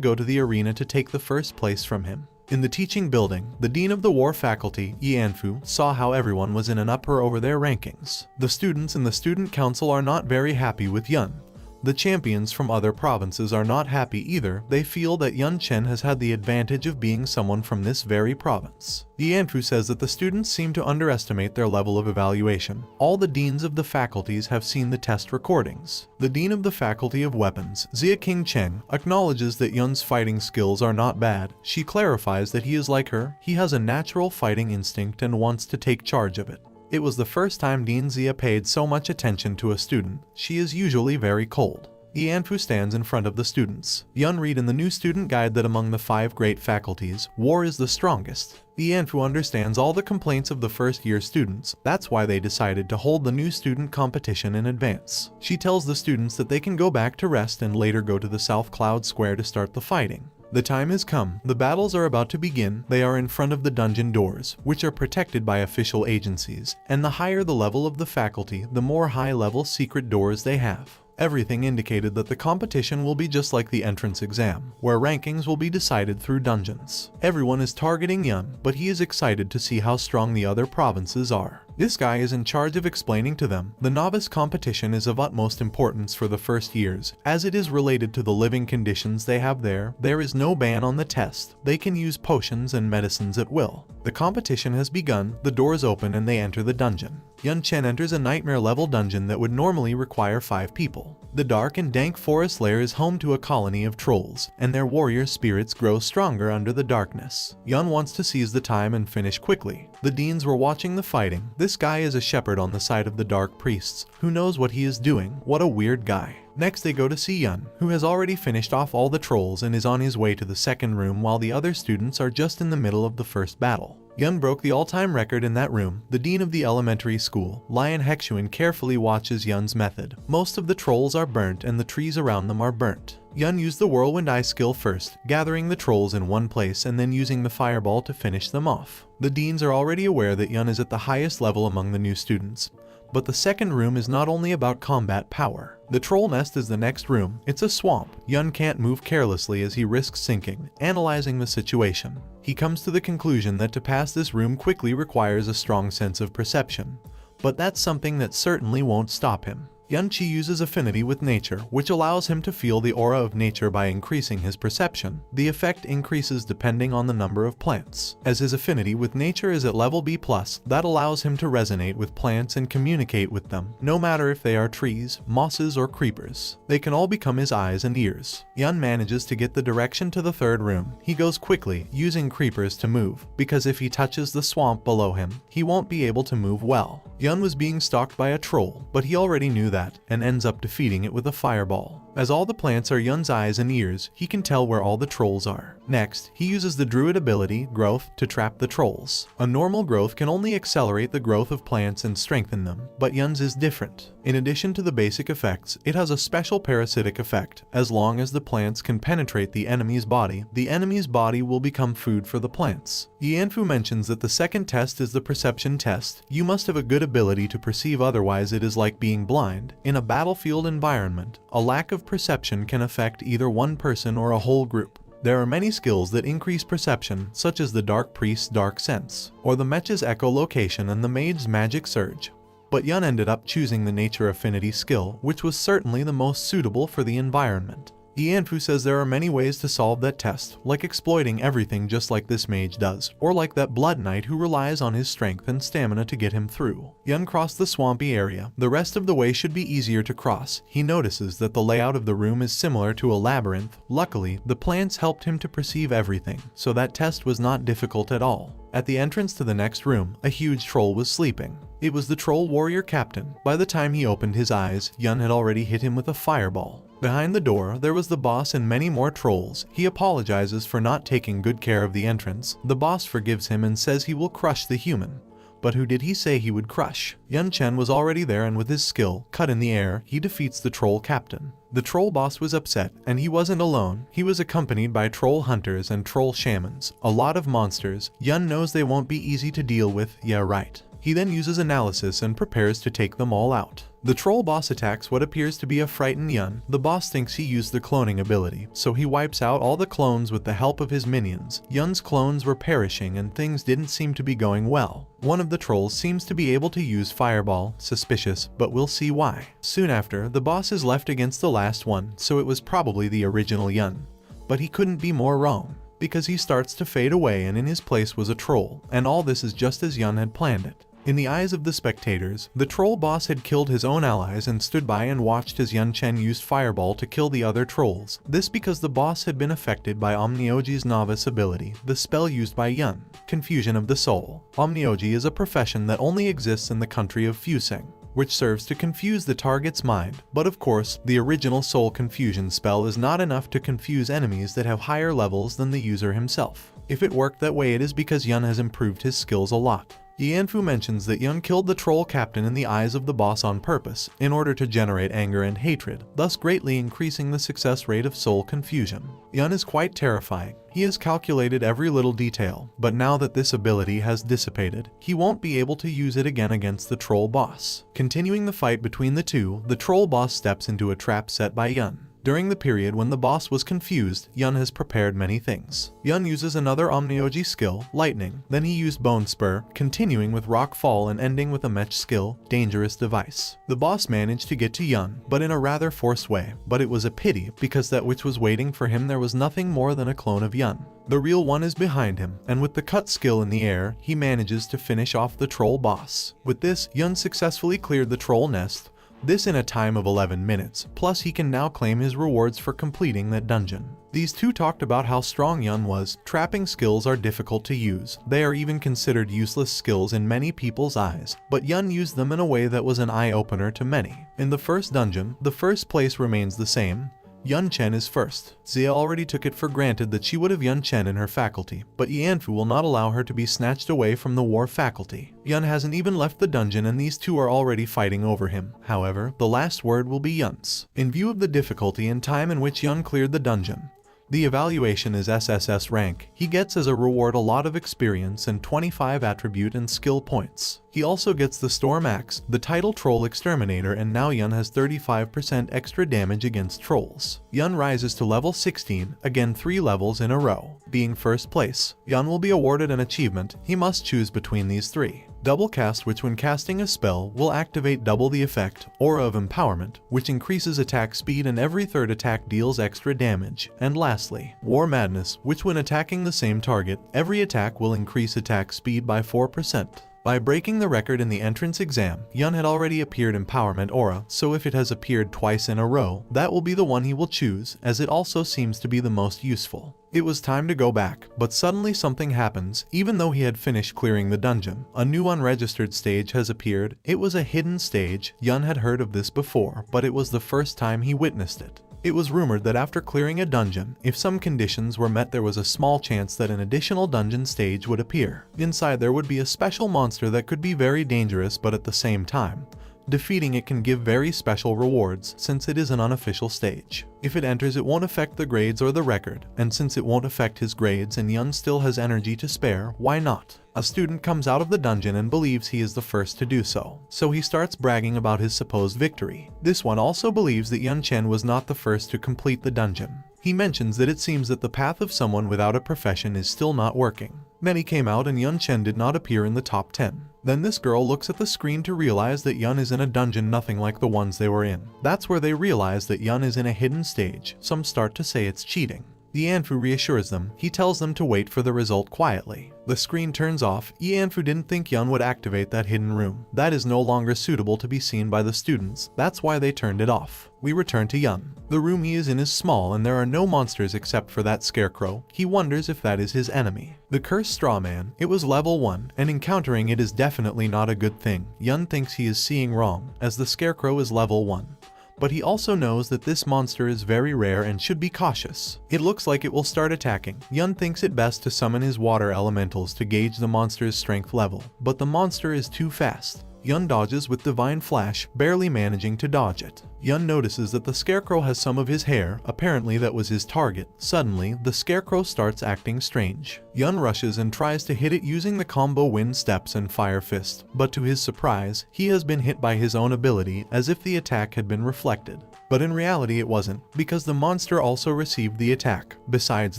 go to the arena to take the first place from him. In the teaching building, the dean of the war faculty, Yi Anfu, saw how everyone was in an uproar over their rankings. The students in the student council are not very happy with Yun. The champions from other provinces are not happy either. They feel that Yun Chen has had the advantage of being someone from this very province. Yi Anfu says that the students seem to underestimate their level of evaluation. All the deans of the faculties have seen the test recordings. The dean of the faculty of weapons, Zia King Cheng, acknowledges that Yun's fighting skills are not bad. She clarifies that he is like her. He has a natural fighting instinct and wants to take charge of it. It was the first time Dean Zia paid so much attention to a student. She is usually very cold. Yi Anfu stands in front of the students. Yun read in the new student guide that among the 5 great faculties, war is the strongest. Yi Anfu understands all the complaints of the first-year students. That's why they decided to hold the new student competition in advance. She tells the students that they can go back to rest and later go to the South Cloud Square to start the fighting. The time has come. The battles are about to begin. They are in front of the dungeon doors, which are protected by official agencies, and the higher the level of the faculty, the more high-level secret doors they have. Everything indicated that the competition will be just like the entrance exam, where rankings will be decided through dungeons. Everyone is targeting Yun, but he is excited to see how strong the other provinces are. This guy is in charge of explaining to them, the novice competition is of utmost importance for the first years, as it is related to the living conditions they have there. There is no ban on the test. They can use potions and medicines at will. The competition has begun, the doors open and they enter the dungeon. Yun Chen enters a nightmare-level dungeon that would normally require 5 people. The dark and dank forest lair is home to a colony of trolls, and their warrior spirits grow stronger under the darkness. Yun wants to seize the time and finish quickly. The deans were watching the fighting. This guy is a shepherd on the side of the dark priests. Who knows what he is doing? What a weird guy. Next they go to see Yun, who has already finished off all the trolls and is on his way to the second room while the other students are just in the middle of the first battle. Yun broke the all-time record in that room. The dean of the elementary school, Lion Hexuan, carefully watches Yun's method. Most of the trolls are burnt and the trees around them are burnt. Yun used the whirlwind eye skill first, gathering the trolls in one place and then using the fireball to finish them off. The deans are already aware that Yun is at the highest level among the new students. But the second room is not only about combat power. The troll nest is the next room. It's a swamp. Yun can't move carelessly as he risks sinking. Analyzing the situation, he comes to the conclusion that to pass this room quickly requires a strong sense of perception. But that's something that certainly won't stop him. Yun-Chi uses affinity with nature, which allows him to feel the aura of nature by increasing his perception. The effect increases depending on the number of plants. As his affinity with nature is at level B+, that allows him to resonate with plants and communicate with them, no matter if they are trees, mosses, or creepers. They can all become his eyes and ears. Yun manages to get the direction to the third room. He goes quickly, using creepers to move, because if he touches the swamp below him, he won't be able to move well. Yun was being stalked by a troll, but he already knew that, and ends up defeating it with a fireball. As all the plants are Yun's eyes and ears, he can tell where all the trolls are. Next, he uses the druid ability, Growth, to trap the trolls. A normal growth can only accelerate the growth of plants and strengthen them, but Yun's is different. In addition to the basic effects, it has a special parasitic effect. As long as the plants can penetrate the enemy's body will become food for the plants. Yanfu mentions that the second test is the perception test. You must have a good ability to perceive, otherwise it is like being blind. In a battlefield environment, a lack of perception can affect either one person or a whole group. There are many skills that increase perception, such as the Dark Priest's Dark Sense, or the Mech's Echolocation and the Mage's Magic Surge. But Yun ended up choosing the Nature Affinity skill, which was certainly the most suitable for the environment. Yanfu says there are many ways to solve that test, like exploiting everything just like this mage does, or like that Blood Knight who relies on his strength and stamina to get him through. Yun crossed the swampy area. The rest of the way should be easier to cross. He notices that the layout of the room is similar to a labyrinth. Luckily, the plants helped him to perceive everything, so that test was not difficult at all. At the entrance to the next room, a huge troll was sleeping. It was the troll warrior captain. By the time he opened his eyes, Yun had already hit him with a fireball. Behind the door, there was the boss and many more trolls. He apologizes for not taking good care of the entrance. The boss forgives him and says he will crush the human. But who did he say he would crush? Yun Chen was already there, and with his skill, Cut in the Air, he defeats the troll captain. The troll boss was upset, and he wasn't alone. He was accompanied by troll hunters and troll shamans, a lot of monsters. Yun knows they won't be easy to deal with, yeah right. He then uses analysis and prepares to take them all out. The troll boss attacks what appears to be a frightened Yun. The boss thinks he used the cloning ability, so he wipes out all the clones with the help of his minions. Yun's clones were perishing and things didn't seem to be going well. One of the trolls seems to be able to use Fireball, suspicious, but we'll see why. Soon after, the boss is left against the last one, so it was probably the original Yun. But he couldn't be more wrong, because he starts to fade away and in his place was a troll, and all this is just as Yun had planned it. In the eyes of the spectators, the troll boss had killed his own allies and stood by and watched as Yun Chen used Fireball to kill the other trolls. This because the boss had been affected by Omnioji's novice ability, the spell used by Yun, Confusion of the Soul. Omnioji is a profession that only exists in the country of Fuseng, which serves to confuse the target's mind. But of course, the original soul confusion spell is not enough to confuse enemies that have higher levels than the user himself. If it worked that way, it is because Yun has improved his skills a lot. Yanfu mentions that Yun killed the troll captain in the eyes of the boss on purpose, in order to generate anger and hatred, thus greatly increasing the success rate of soul confusion. Yun is quite terrifying. He has calculated every little detail, but now that this ability has dissipated, he won't be able to use it again against the troll boss. Continuing the fight between the two, the troll boss steps into a trap set by Yun. During the period when the boss was confused, Yun has prepared many things. Yun uses another Omnioji skill, Lightning, then he used Bone Spur, continuing with Rock Fall and ending with a Mech skill, Dangerous Device. The boss managed to get to Yun, but in a rather forced way, but it was a pity, because that which was waiting for him there was nothing more than a clone of Yun. The real one is behind him, and with the cut skill in the air, he manages to finish off the troll boss. With this, Yun successfully cleared the troll nest, this in a time of 11 minutes, plus he can now claim his rewards for completing that dungeon. These two talked about how strong Yun was. Trapping skills are difficult to use. They are even considered useless skills in many people's eyes, but Yun used them in a way that was an eye-opener to many. In the first dungeon, the first place remains the same. Yun Chen is first. Zia already took it for granted that she would have Yun Chen in her faculty, but Yanfu will not allow her to be snatched away from the war faculty. Yun hasn't even left the dungeon and these two are already fighting over him. However, the last word will be Yun's. In view of the difficulty and time in which Yun cleared the dungeon, the evaluation is SSS rank. He gets as a reward a lot of experience and 25 attribute and skill points. He also gets the Storm Axe, the title Troll Exterminator, and now Yun has 35% extra damage against trolls. Yun rises to level 16, again 3 levels in a row. Being first place, Yun will be awarded an achievement. He must choose between these three. Double cast, which when casting a spell will activate double the effect. Aura of empowerment, which increases attack speed and every third attack deals extra damage. And lastly, War Madness, which when attacking the same target, every attack will increase attack speed by 4%. By breaking the record in the entrance exam, Yun had already appeared Empowerment Aura, so if it has appeared twice in a row, that will be the one he will choose, as it also seems to be the most useful. It was time to go back, but suddenly something happens. Even though he had finished clearing the dungeon, a new unregistered stage has appeared. It was a hidden stage. Yun had heard of this before, but it was the first time he witnessed it. It was rumored that after clearing a dungeon, if some conditions were met, there was a small chance that an additional dungeon stage would appear. Inside there would be a special monster that could be very dangerous, but at the same time, defeating it can give very special rewards since it is an unofficial stage. If it enters, it won't affect the grades or the record, and since it won't affect his grades and Yun still has energy to spare, why not? A student comes out of the dungeon and believes he is the first to do so, so he starts bragging about his supposed victory. This one also believes that Yun Chen was not the first to complete the dungeon. He mentions that it seems that the path of someone without a profession is still not working. Then he came out and Yun Chen did not appear in the top 10. Then this girl looks at the screen to realize that Yun is in a dungeon nothing like the ones they were in. That's where they realize that Yun is in a hidden stage. Some start to say it's cheating. Yanfu reassures them. He tells them to wait for the result quietly. The screen turns off. Yanfu didn't think Yun would activate that hidden room. That is no longer suitable to be seen by the students. That's why they turned it off. We return to Yun. The room he is in is small and there are no monsters except for that scarecrow. He wonders if that is his enemy. The cursed straw man. It was level 1, and encountering it is definitely not a good thing. Yun thinks he is seeing wrong, as the scarecrow is level 1. But he also knows that this monster is very rare and should be cautious. It looks like it will start attacking. Yun thinks it best to summon his water elementals to gauge the monster's strength level, but the monster is too fast. Yun dodges with Divine Flash, barely managing to dodge it. Yun notices that the scarecrow has some of his hair, apparently that was his target. Suddenly, the scarecrow starts acting strange. Yun rushes and tries to hit it using the combo Wind Steps and Fire Fist, but to his surprise, he has been hit by his own ability as if the attack had been reflected. But in reality it wasn't, because the monster also received the attack. Besides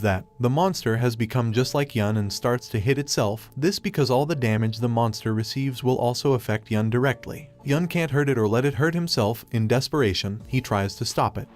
that, the monster has become just like Yun and starts to hit itself, this because all the damage the monster receives will also affect Yun directly. Yun can't hurt it or let it hurt himself. In desperation, he tries to stop it,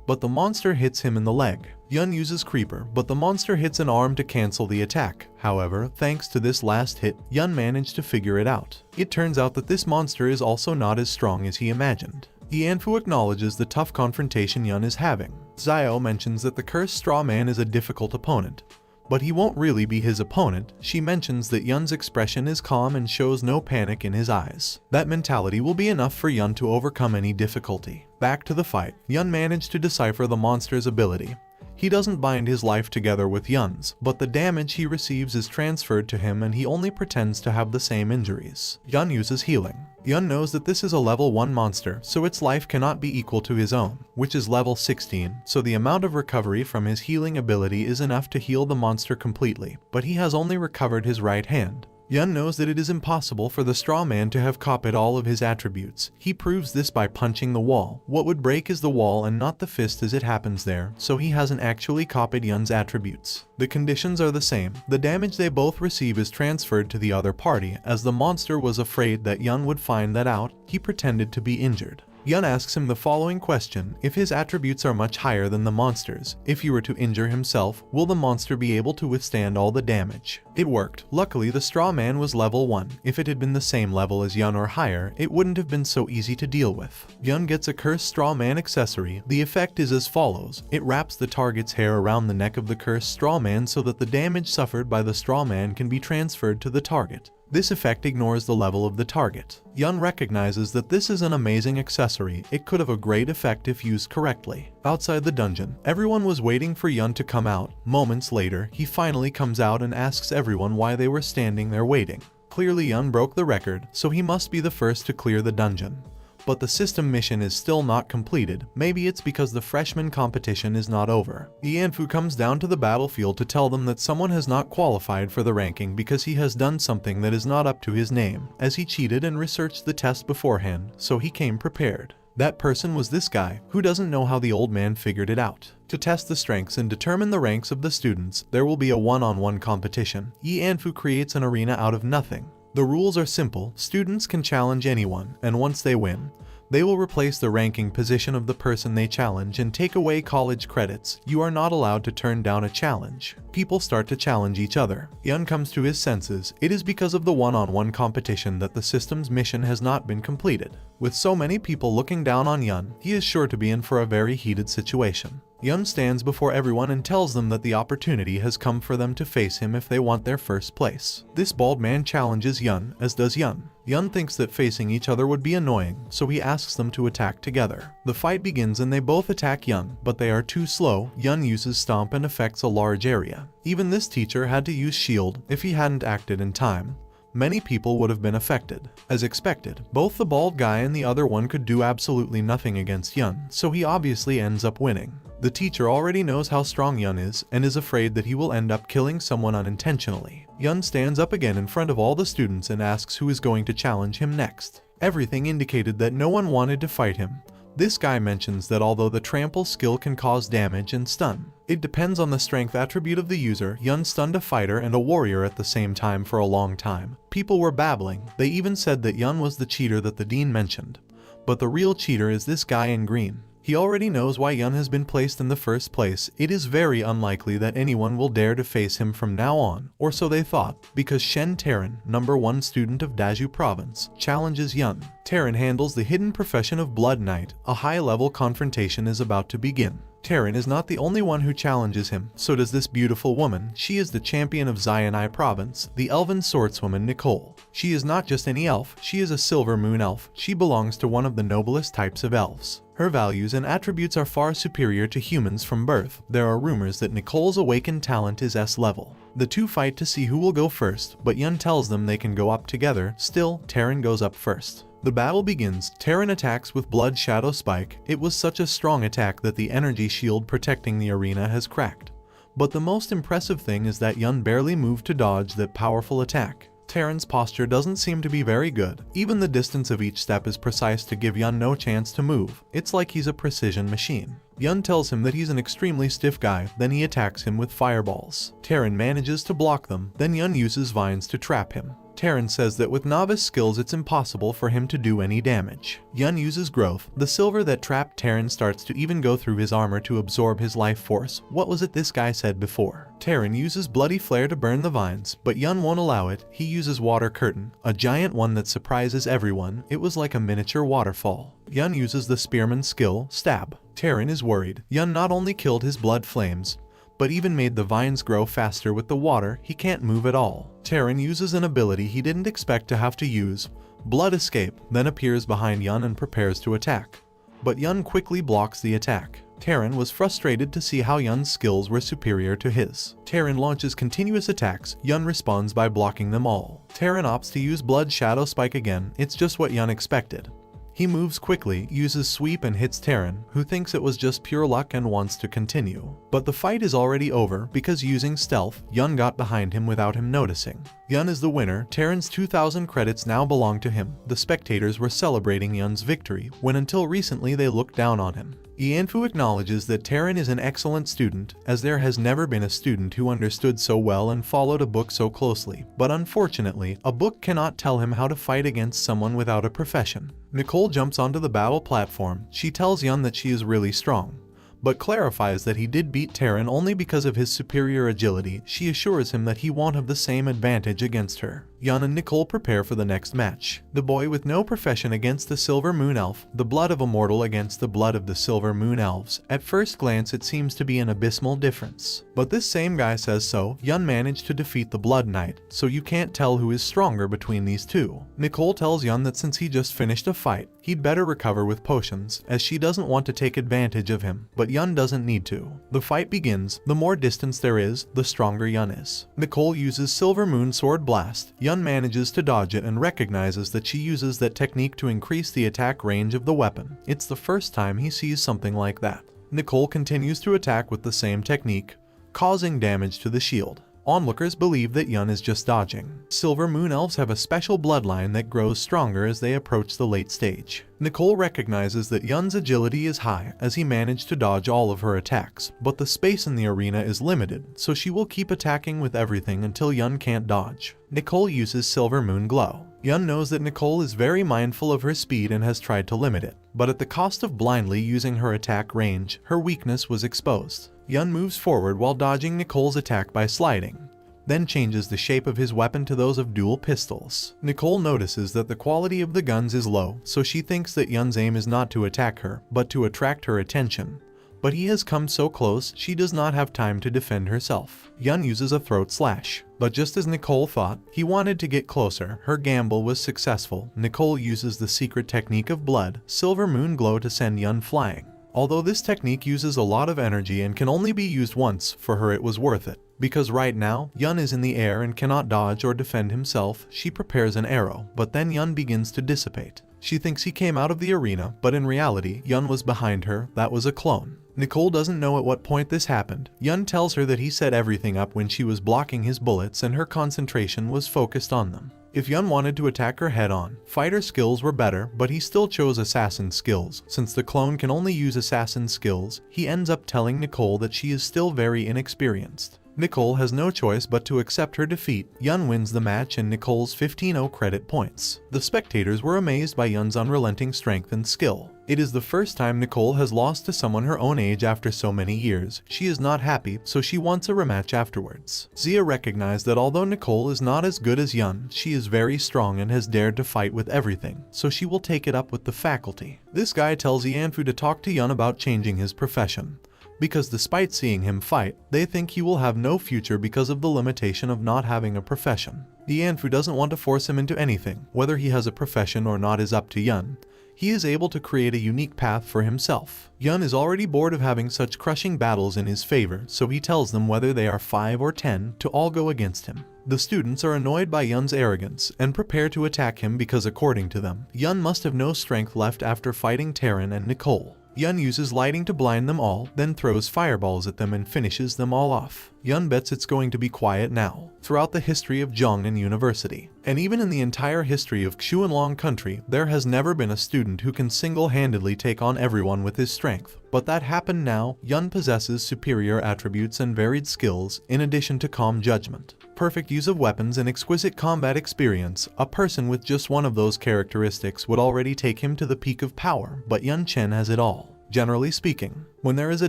but the monster hits him in the leg. Yun uses Creeper, but the monster hits an arm to cancel the attack. However, thanks to this last hit, Yun managed to figure it out. It turns out that this monster is also not as strong as he imagined. Yanfu acknowledges the tough confrontation Yun is having. Xiao mentions that the cursed straw man is a difficult opponent, but he won't really be his opponent. She mentions that Yun's expression is calm and shows no panic in his eyes. That mentality will be enough for Yun to overcome any difficulty. Back to the fight. Yun managed to decipher the monster's ability. He doesn't bind his life together with Yun's, but the damage he receives is transferred to him and he only pretends to have the same injuries. Yun uses healing. Yun knows that this is a level 1 monster, so its life cannot be equal to his own, which is level 16, so the amount of recovery from his healing ability is enough to heal the monster completely, but he has only recovered his right hand. Yun knows that it is impossible for the straw man to have copied all of his attributes. He proves this by punching the wall. What would break is the wall and not the fist as it happens there, so he hasn't actually copied Yun's attributes. The conditions are the same. The damage they both receive is transferred to the other party. As the monster was afraid that Yun would find that out, he pretended to be injured. Yun asks him the following question: if his attributes are much higher than the monster's, if he were to injure himself, will the monster be able to withstand all the damage? It worked. Luckily, the straw man was level 1. If it had been the same level as Yun or higher, it wouldn't have been so easy to deal with. Yun gets a cursed straw man accessory. The effect is as follows. It wraps the target's hair around the neck of the cursed straw man so that the damage suffered by the straw man can be transferred to the target. This effect ignores the level of the target. Yun recognizes that this is an amazing accessory. It could have a great effect if used correctly. Outside the dungeon, everyone was waiting for Yun to come out. Moments later, he finally comes out and asks everyone why they were standing there waiting. Clearly Yun broke the record, so he must be the first to clear the dungeon. But the system mission is still not completed. Maybe it's because the freshman competition is not over. Yanfu comes down to the battlefield to tell them that someone has not qualified for the ranking because he has done something that is not up to his name, as he cheated and researched the test beforehand, so he came prepared. That person was this guy, who doesn't know how the old man figured it out. To test the strengths and determine the ranks of the students, there will be a one-on-one competition. Yanfu creates an arena out of nothing. The rules are simple, students can challenge anyone, and once they win, they will replace the ranking position of the person they challenge and take away college credits. You are not allowed to turn down a challenge. People start to challenge each other. Yun comes to his senses. It is because of the one-on-one competition that the system's mission has not been completed. With so many people looking down on Yun, he is sure to be in for a very heated situation. Yun stands before everyone and tells them that the opportunity has come for them to face him if they want their first place. This bald man challenges Yun, as does Yun. Yun thinks that facing each other would be annoying, so he asks them to attack together. The fight begins and they both attack Yun, but they are too slow. Yun uses Stomp and affects a large area. Even this teacher had to use Shield. If he hadn't acted in time, many people would have been affected. As expected, both the bald guy and the other one could do absolutely nothing against Yun, so he obviously ends up winning. The teacher already knows how strong Yun is and is afraid that he will end up killing someone unintentionally. Yun stands up again in front of all the students and asks who is going to challenge him next. Everything indicated that no one wanted to fight him. This guy mentions that although the trample skill can cause damage and stun, it depends on the strength attribute of the user. Yun stunned a fighter and a warrior at the same time for a long time. People were babbling. They even said that Yun was the cheater that the dean mentioned. But the real cheater is this guy in green. He already knows why Yun has been placed in the first place. It is very unlikely that anyone will dare to face him from now on, or so they thought, because Shen Terran, #1 student of Daju province, challenges Yun. Terran handles the hidden profession of Blood Knight. A high-level confrontation is about to begin. Terran is not the only one who challenges him, so does this beautiful woman. She is the champion of Zionai province, the elven swordswoman Nicole. She is not just any elf, she is a silver moon elf. She belongs to one of the noblest types of elves. Her values and attributes are far superior to humans from birth. There are rumors that Nicole's awakened talent is S level. The two fight to see who will go first, but Yun tells them they can go up together. Still, Terran goes up first. The battle begins. Terran attacks with Blood Shadow Spike. It was such a strong attack that the energy shield protecting the arena has cracked. But the most impressive thing is that Yun barely moved to dodge that powerful attack. Terran's posture doesn't seem to be very good. Even the distance of each step is precise to give Yun no chance to move. It's like he's a precision machine. Yun tells him that he's an extremely stiff guy, then he attacks him with fireballs. Terran manages to block them, then Yun uses vines to trap him. Terran says that with novice skills it's impossible for him to do any damage. Yun uses growth. The silver that trapped Terran starts to even go through his armor to absorb his life force. What was it this guy said before? Terran uses bloody flare to burn the vines, but Yun won't allow it. He uses water curtain, a giant one that surprises everyone. It was like a miniature waterfall. Yun uses the spearman skill, stab. Terran is worried. Yun not only killed his blood flames, but even made the vines grow faster with the water. He can't move at all. Terran uses an ability he didn't expect to have to use, Blood Escape, then appears behind Yun and prepares to attack. But Yun quickly blocks the attack. Terran was frustrated to see how Yun's skills were superior to his. Terran launches continuous attacks. Yun responds by blocking them all. Terran opts to use Blood Shadow Spike again. It's just what Yun expected. He moves quickly, uses sweep and hits Terran, who thinks it was just pure luck and wants to continue. But the fight is already over because using stealth, Yun got behind him without him noticing. Yun is the winner. Terran's 2,000 credits now belong to him. The spectators were celebrating Yun's victory, when until recently they looked down on him. Ianfu acknowledges that Terran is an excellent student, as there has never been a student who understood so well and followed a book so closely. But unfortunately, a book cannot tell him how to fight against someone without a profession. Nicole jumps onto the battle platform. She tells Yun that she is really strong, but clarifies that he did beat Terran only because of his superior agility. She assures him that he won't have the same advantage against her. Yun and Nicole prepare for the next match. The boy with no profession against the Silver Moon Elf, the blood of a mortal against the blood of the Silver Moon Elves. At first glance it seems to be an abysmal difference. But this same guy says so. Yun managed to defeat the Blood Knight, so you can't tell who is stronger between these two. Nicole tells Yun that since he just finished a fight, he'd better recover with potions, as she doesn't want to take advantage of him, but Yun doesn't need to. The fight begins. The more distance there is, the stronger Yun is. Nicole uses Silver Moon Sword Blast. Yun manages to dodge it and recognizes that she uses that technique to increase the attack range of the weapon. It's the first time he sees something like that. Nicole continues to attack with the same technique, causing damage to the shield. Onlookers believe that Yun is just dodging. Silver Moon Elves have a special bloodline that grows stronger as they approach the late stage. Nicole recognizes that Yun's agility is high as he managed to dodge all of her attacks, but the space in the arena is limited, so she will keep attacking with everything until Yun can't dodge. Nicole uses Silver Moon Glow. Yun knows that Nicole is very mindful of her speed and has tried to limit it, but at the cost of blindly using her attack range, her weakness was exposed. Yun moves forward while dodging Nicole's attack by sliding, then changes the shape of his weapon to those of dual pistols. Nicole notices that the quality of the guns is low, so she thinks that Yun's aim is not to attack her, but to attract her attention. But he has come so close, she does not have time to defend herself. Yun uses a throat slash, but just as Nicole thought, he wanted to get closer. Her gamble was successful. Nicole uses the secret technique of blood, Silver Moon Glow, to send Yun flying. Although this technique uses a lot of energy and can only be used once, for her it was worth it. Because right now, Yun is in the air and cannot dodge or defend himself, she prepares an arrow, but then Yun begins to dissipate. She thinks he came out of the arena, but in reality, Yun was behind her. That was a clone. Nicole doesn't know at what point this happened. Yun tells her that he set everything up when she was blocking his bullets and her concentration was focused on them. If Yun wanted to attack her head-on, fighter skills were better, but he still chose assassin skills. Since the clone can only use assassin skills, he ends up telling Nicole that she is still very inexperienced. Nicole has no choice but to accept her defeat. Yun wins the match and Nicole's 15-0 credit points. The spectators were amazed by Yun's unrelenting strength and skill. It is the first time Nicole has lost to someone her own age after so many years. She is not happy, so she wants a rematch afterwards. Zia recognized that although Nicole is not as good as Yun, she is very strong and has dared to fight with everything, so she will take it up with the faculty. This guy tells Yanfu to talk to Yun about changing his profession, because despite seeing him fight, they think he will have no future because of the limitation of not having a profession. Yanfu doesn't want to force him into anything. Whether he has a profession or not is up to Yun. He is able to create a unique path for himself. Yun is already bored of having such crushing battles in his favor, so he tells them whether they are 5 or 10 to all go against him. The students are annoyed by Yun's arrogance and prepare to attack him because according to them, Yun must have no strength left after fighting Terran and Nicole. Yun uses lighting to blind them all, then throws fireballs at them and finishes them all off. Yun bets it's going to be quiet now. Throughout the history of Zhongnan University, and even in the entire history of Xuanlong country, there has never been a student who can single-handedly take on everyone with his strength. But that happened now. Yun possesses superior attributes and varied skills, in addition to calm judgment, perfect use of weapons, and exquisite combat experience. A person with just one of those characteristics would already take him to the peak of power, but Yun Chen has it all. Generally speaking, when there is a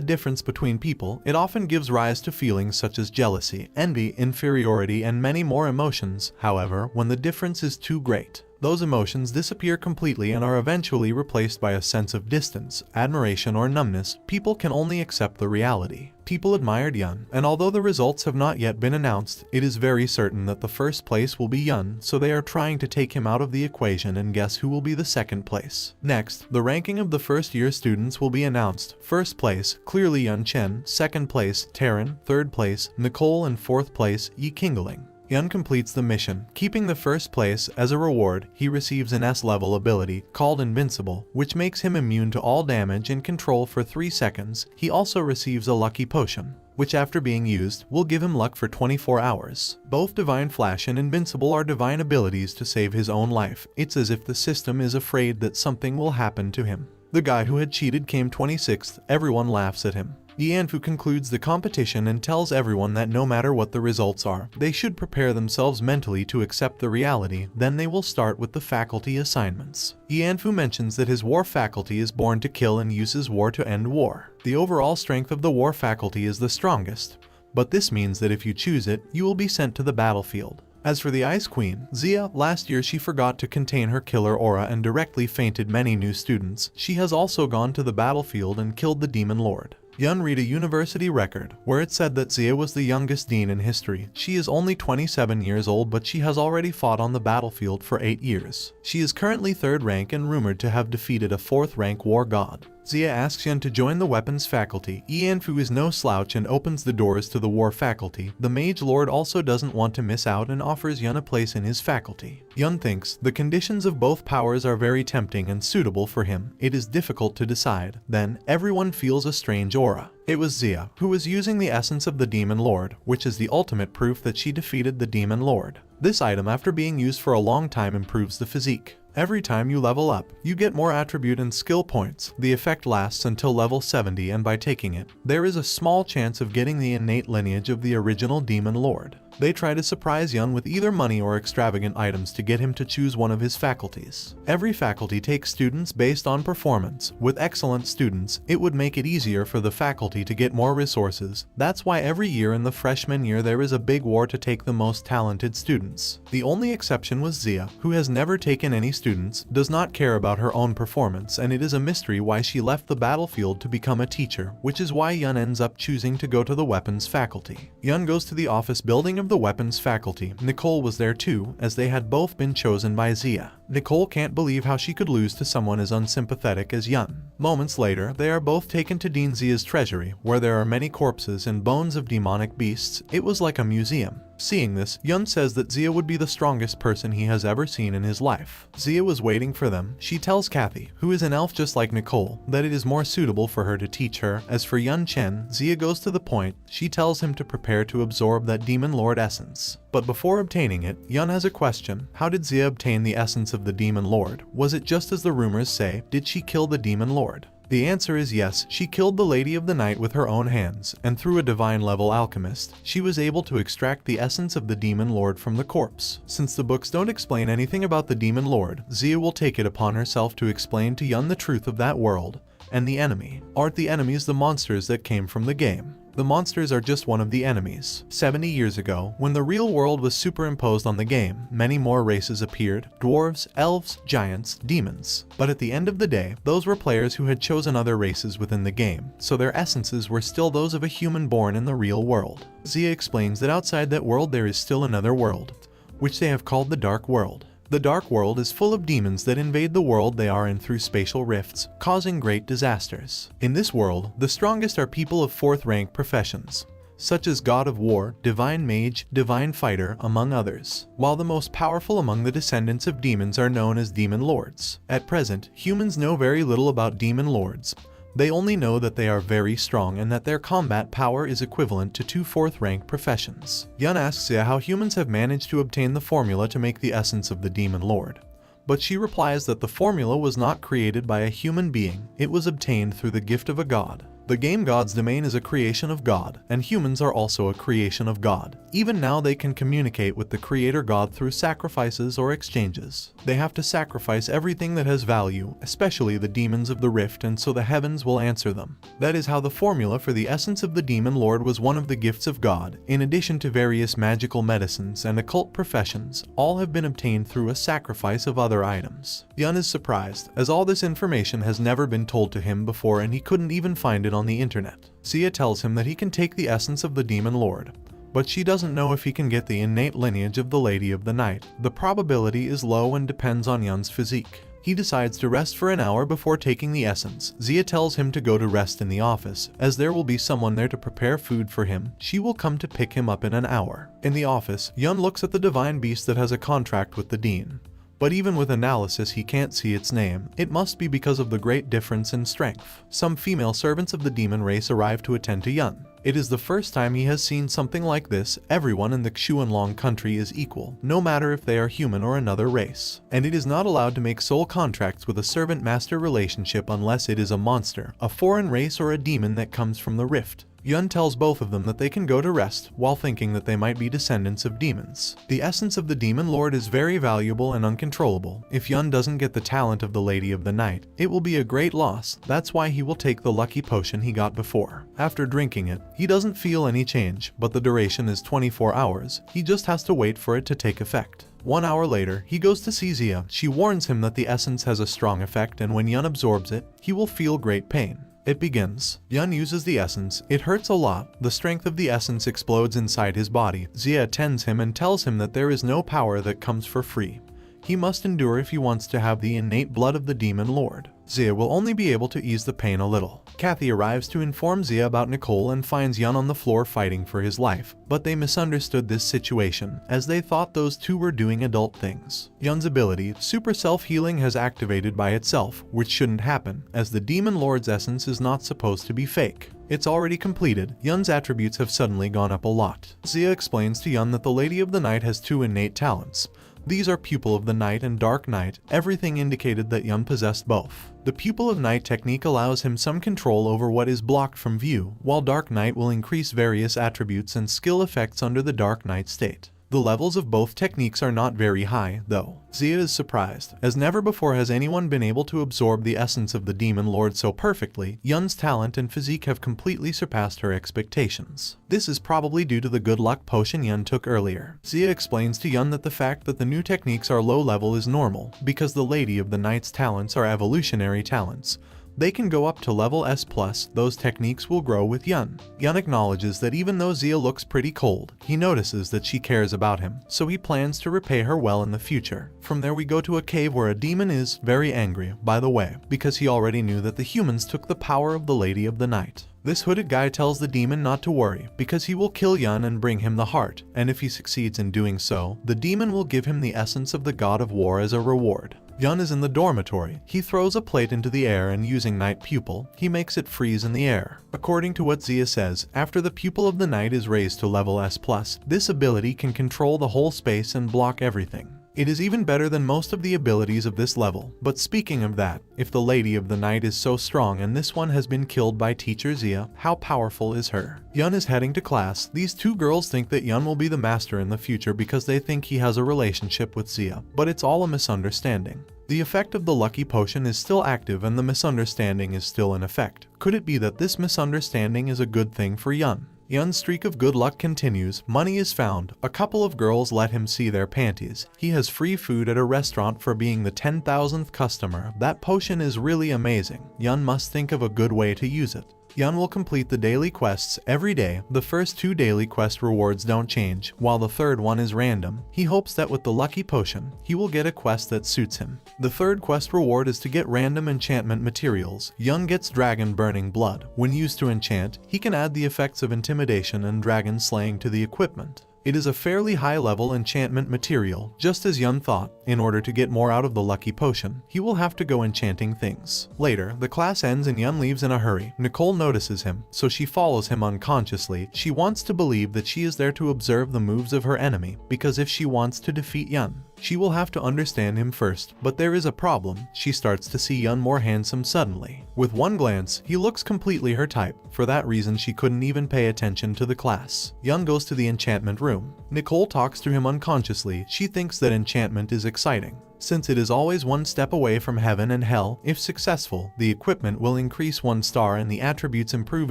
difference between people, it often gives rise to feelings such as jealousy, envy, inferiority, and many more emotions. However, when the difference is too great, those emotions disappear completely and are eventually replaced by a sense of distance, admiration, or numbness. People can only accept the reality. People admired Yun, and although the results have not yet been announced, it is very certain that the first place will be Yun, so they are trying to take him out of the equation and guess who will be the second place. Next, the ranking of the first-year students will be announced. First place, clearly Yun Chen. Second place, Terran. Third place, Nicole, and fourth place, Yi Qingling. Yun completes the mission, keeping the first place. As a reward, he receives an S-level ability called Invincible, which makes him immune to all damage and control for 3 seconds. He also receives a lucky potion, which after being used, will give him luck for 24 hours. Both Divine Flash and Invincible are divine abilities to save his own life. It's as if the system is afraid that something will happen to him. The guy who had cheated came 26th. Everyone laughs at him. Yanfu concludes the competition and tells everyone that no matter what the results are, they should prepare themselves mentally to accept the reality. Then they will start with the faculty assignments. Yanfu mentions that his war faculty is born to kill and uses war to end war. The overall strength of the war faculty is the strongest, but this means that if you choose it, you will be sent to the battlefield. As for the Ice Queen, Zia, last year she forgot to contain her killer aura and directly fainted many new students. She has also gone to the battlefield and killed the Demon Lord. Yun read a university record, where it said that Zia was the youngest dean in history. She is only 27 years old, but she has already fought on the battlefield for 8 years. She is currently 3rd rank and rumored to have defeated a 4th rank war god. Zia asks Yun to join the weapons faculty. Yanfu is no slouch and opens the doors to the war faculty. The Mage Lord also doesn't want to miss out and offers Yun a place in his faculty. Yun thinks the conditions of both powers are very tempting and suitable for him. It is difficult to decide. Then, everyone feels a strange aura. It was Zia, who was using the essence of the Demon Lord, which is the ultimate proof that she defeated the Demon Lord. This item, after being used for a long time, improves the physique. Every time you level up, you get more attribute and skill points. The effect lasts until level 70, and by taking it, there is a small chance of getting the innate lineage of the original Demon Lord. They try to surprise Yun with either money or extravagant items to get him to choose one of his faculties. Every faculty takes students based on performance. With excellent students, it would make it easier for the faculty to get more resources. That's why every year in the freshman year there is a big war to take the most talented students. The only exception was Zia, who has never taken any students, does not care about her own performance, and it is a mystery why she left the battlefield to become a teacher, which is why Yun ends up choosing to go to the weapons faculty. Yun goes to the office building of the weapons faculty. Nicole was there too, as they had both been chosen by Zia. Nicole can't believe how she could lose to someone as unsympathetic as Yun. Moments later, they are both taken to Dean Zia's treasury, where there are many corpses and bones of demonic beasts. It was like a museum. Seeing this, Yun says that Zia would be the strongest person he has ever seen in his life. Zia was waiting for them. She tells Kathy, who is an elf just like Nicole, that it is more suitable for her to teach her. As for Yun Chen, Zia goes to the point. She tells him to prepare to absorb that Demon Lord essence. But before obtaining it, Yun has a question. How did Zia obtain the essence of the Demon Lord? Was it just as the rumors say? Did she kill the Demon Lord? The answer is yes, she killed the Lady of the Night with her own hands, and through a divine-level alchemist, she was able to extract the essence of the Demon Lord from the corpse. Since the books don't explain anything about the Demon Lord, Zia will take it upon herself to explain to Yun the truth of that world. And the enemy. Aren't the enemies the monsters that came from the game? The monsters are just one of the enemies. 70 years ago, when the real world was superimposed on the game, many more races appeared: dwarves, elves, giants, demons. But at the end of the day, those were players who had chosen other races within the game, so their essences were still those of a human born in the real world. Zia explains that outside that world there is still another world, which they have called the Dark World. The Dark World is full of demons that invade the world they are in through spatial rifts, causing great disasters. In this world, the strongest are people of 4th rank professions, such as God of War, Divine Mage, Divine Fighter, among others, while the most powerful among the descendants of demons are known as Demon Lords. At present, humans know very little about Demon Lords. They only know that they are very strong and that their combat power is equivalent to 2 4th rank professions. Yun asks Zia how humans have managed to obtain the formula to make the essence of the Demon Lord. But she replies that the formula was not created by a human being, it was obtained through the gift of a god. The game God's domain is a creation of God, and humans are also a creation of God. Even now they can communicate with the Creator God through sacrifices or exchanges. They have to sacrifice everything that has value, especially the demons of the rift, and so the heavens will answer them. That is how the formula for the essence of the Demon Lord was one of the gifts of God. In addition to various magical medicines and occult professions, all have been obtained through a sacrifice of other items. Yun is surprised, as all this information has never been told to him before and he couldn't even find it on the internet. Zia tells him that he can take the essence of the Demon Lord, but she doesn't know if he can get the innate lineage of the Lady of the Night. The probability is low and depends on Yun's physique. He decides to rest for an hour before taking the essence. Zia tells him to go to rest in the office, as there will be someone there to prepare food for him. She will come to pick him up in an hour. In the office, Yun looks at the divine beast that has a contract with the Dean. But even with analysis he can't see its name. It must be because of the great difference in strength. Some female servants of the demon race arrive to attend to Yun. It is the first time he has seen something like this. Everyone in the Xuanlong country is equal, no matter if they are human or another race. And it is not allowed to make soul contracts with a servant-master relationship unless it is a monster, a foreign race, or a demon that comes from the rift. Yun tells both of them that they can go to rest, while thinking that they might be descendants of demons. The essence of the Demon Lord is very valuable and uncontrollable. If Yun doesn't get the talent of the Lady of the Night, it will be a great loss. That's why he will take the lucky potion he got before. After drinking it, he doesn't feel any change, but the duration is 24 hours. He just has to wait for it to take effect. 1 hour later, he goes to see Zia. She warns him that the essence has a strong effect, and when Yun absorbs it, he will feel great pain. It begins. Yun uses the essence. It hurts a lot. The strength of the essence explodes inside his body. Zia attends him and tells him that there is no power that comes for free. He must endure if he wants to have the innate blood of the Demon Lord. Zia will only be able to ease the pain a little. Kathy arrives to inform Zia about Nicole and finds Yun on the floor fighting for his life, but they misunderstood this situation, as they thought those two were doing adult things. Yun's ability, Super Self-Healing, has activated by itself, which shouldn't happen, as the Demon Lord's essence is not supposed to be fake. It's already completed. Yun's attributes have suddenly gone up a lot. Zia explains to Yun that the Lady of the Night has two innate talents. These are Pupil of the Night and Dark Night. Everything indicated that Yun possessed both. The Pupil of Night technique allows him some control over what is blocked from view, while Dark Night will increase various attributes and skill effects under the Dark Night state. The levels of both techniques are not very high, though. Zia is surprised, as never before has anyone been able to absorb the essence of the Demon Lord so perfectly. Yun's talent and physique have completely surpassed her expectations. This is probably due to the good luck potion Yun took earlier. Zia explains to Yun that the fact that the new techniques are low level is normal, because the Lady of the Night's talents are evolutionary talents. They can go up to level S+, those techniques will grow with Yun. Yun acknowledges that even though Zia looks pretty cold, he notices that she cares about him, so he plans to repay her well in the future. From there we go to a cave where a demon is very angry, by the way, because he already knew that the humans took the power of the Lady of the Night. This hooded guy tells the demon not to worry, because he will kill Yun and bring him the heart, and if he succeeds in doing so, the demon will give him the essence of the God of War as a reward. Yun is in the dormitory. He throws a plate into the air and using Night Pupil, he makes it freeze in the air. According to what Zia says, after the Pupil of the Night is raised to level S+, this ability can control the whole space and block everything. It is even better than most of the abilities of this level. But speaking of that, if the Lady of the Night is so strong and this one has been killed by teacher Zia, how powerful is her? Yun is heading to class. These two girls think that Yun will be the master in the future because they think he has a relationship with Zia, but it's all a misunderstanding. The effect of the lucky potion is still active and the misunderstanding is still in effect. Could it be that this misunderstanding is a good thing for Yun? Yun's streak of good luck continues. Money is found. A couple of girls let him see their panties. He has free food at a restaurant for being the 10,000th customer. That potion is really amazing. Yun must think of a good way to use it. Yun will complete the daily quests every day. The first two daily quest rewards don't change, while the third one is random. He hopes that with the lucky potion, he will get a quest that suits him. The third quest reward is to get random enchantment materials. Yun gets Dragon Burning Blood. When used to enchant, he can add the effects of intimidation and dragon slaying to the equipment. It is a fairly high-level enchantment material, just as Yun thought. In order to get more out of the lucky potion, he will have to go enchanting things. Later, the class ends and Yun leaves in a hurry. Nicole notices him, so she follows him unconsciously. She wants to believe that she is there to observe the moves of her enemy, because if she wants to defeat Yun, she will have to understand him first. But there is a problem. She starts to see Yun more handsome suddenly. With one glance, he looks completely her type. For that reason, she couldn't even pay attention to the class. Yun goes to the enchantment room. Nicole talks to him unconsciously. She thinks that enchantment is exciting, since it is always one step away from heaven and hell. If successful, the equipment will increase 1 star and the attributes improve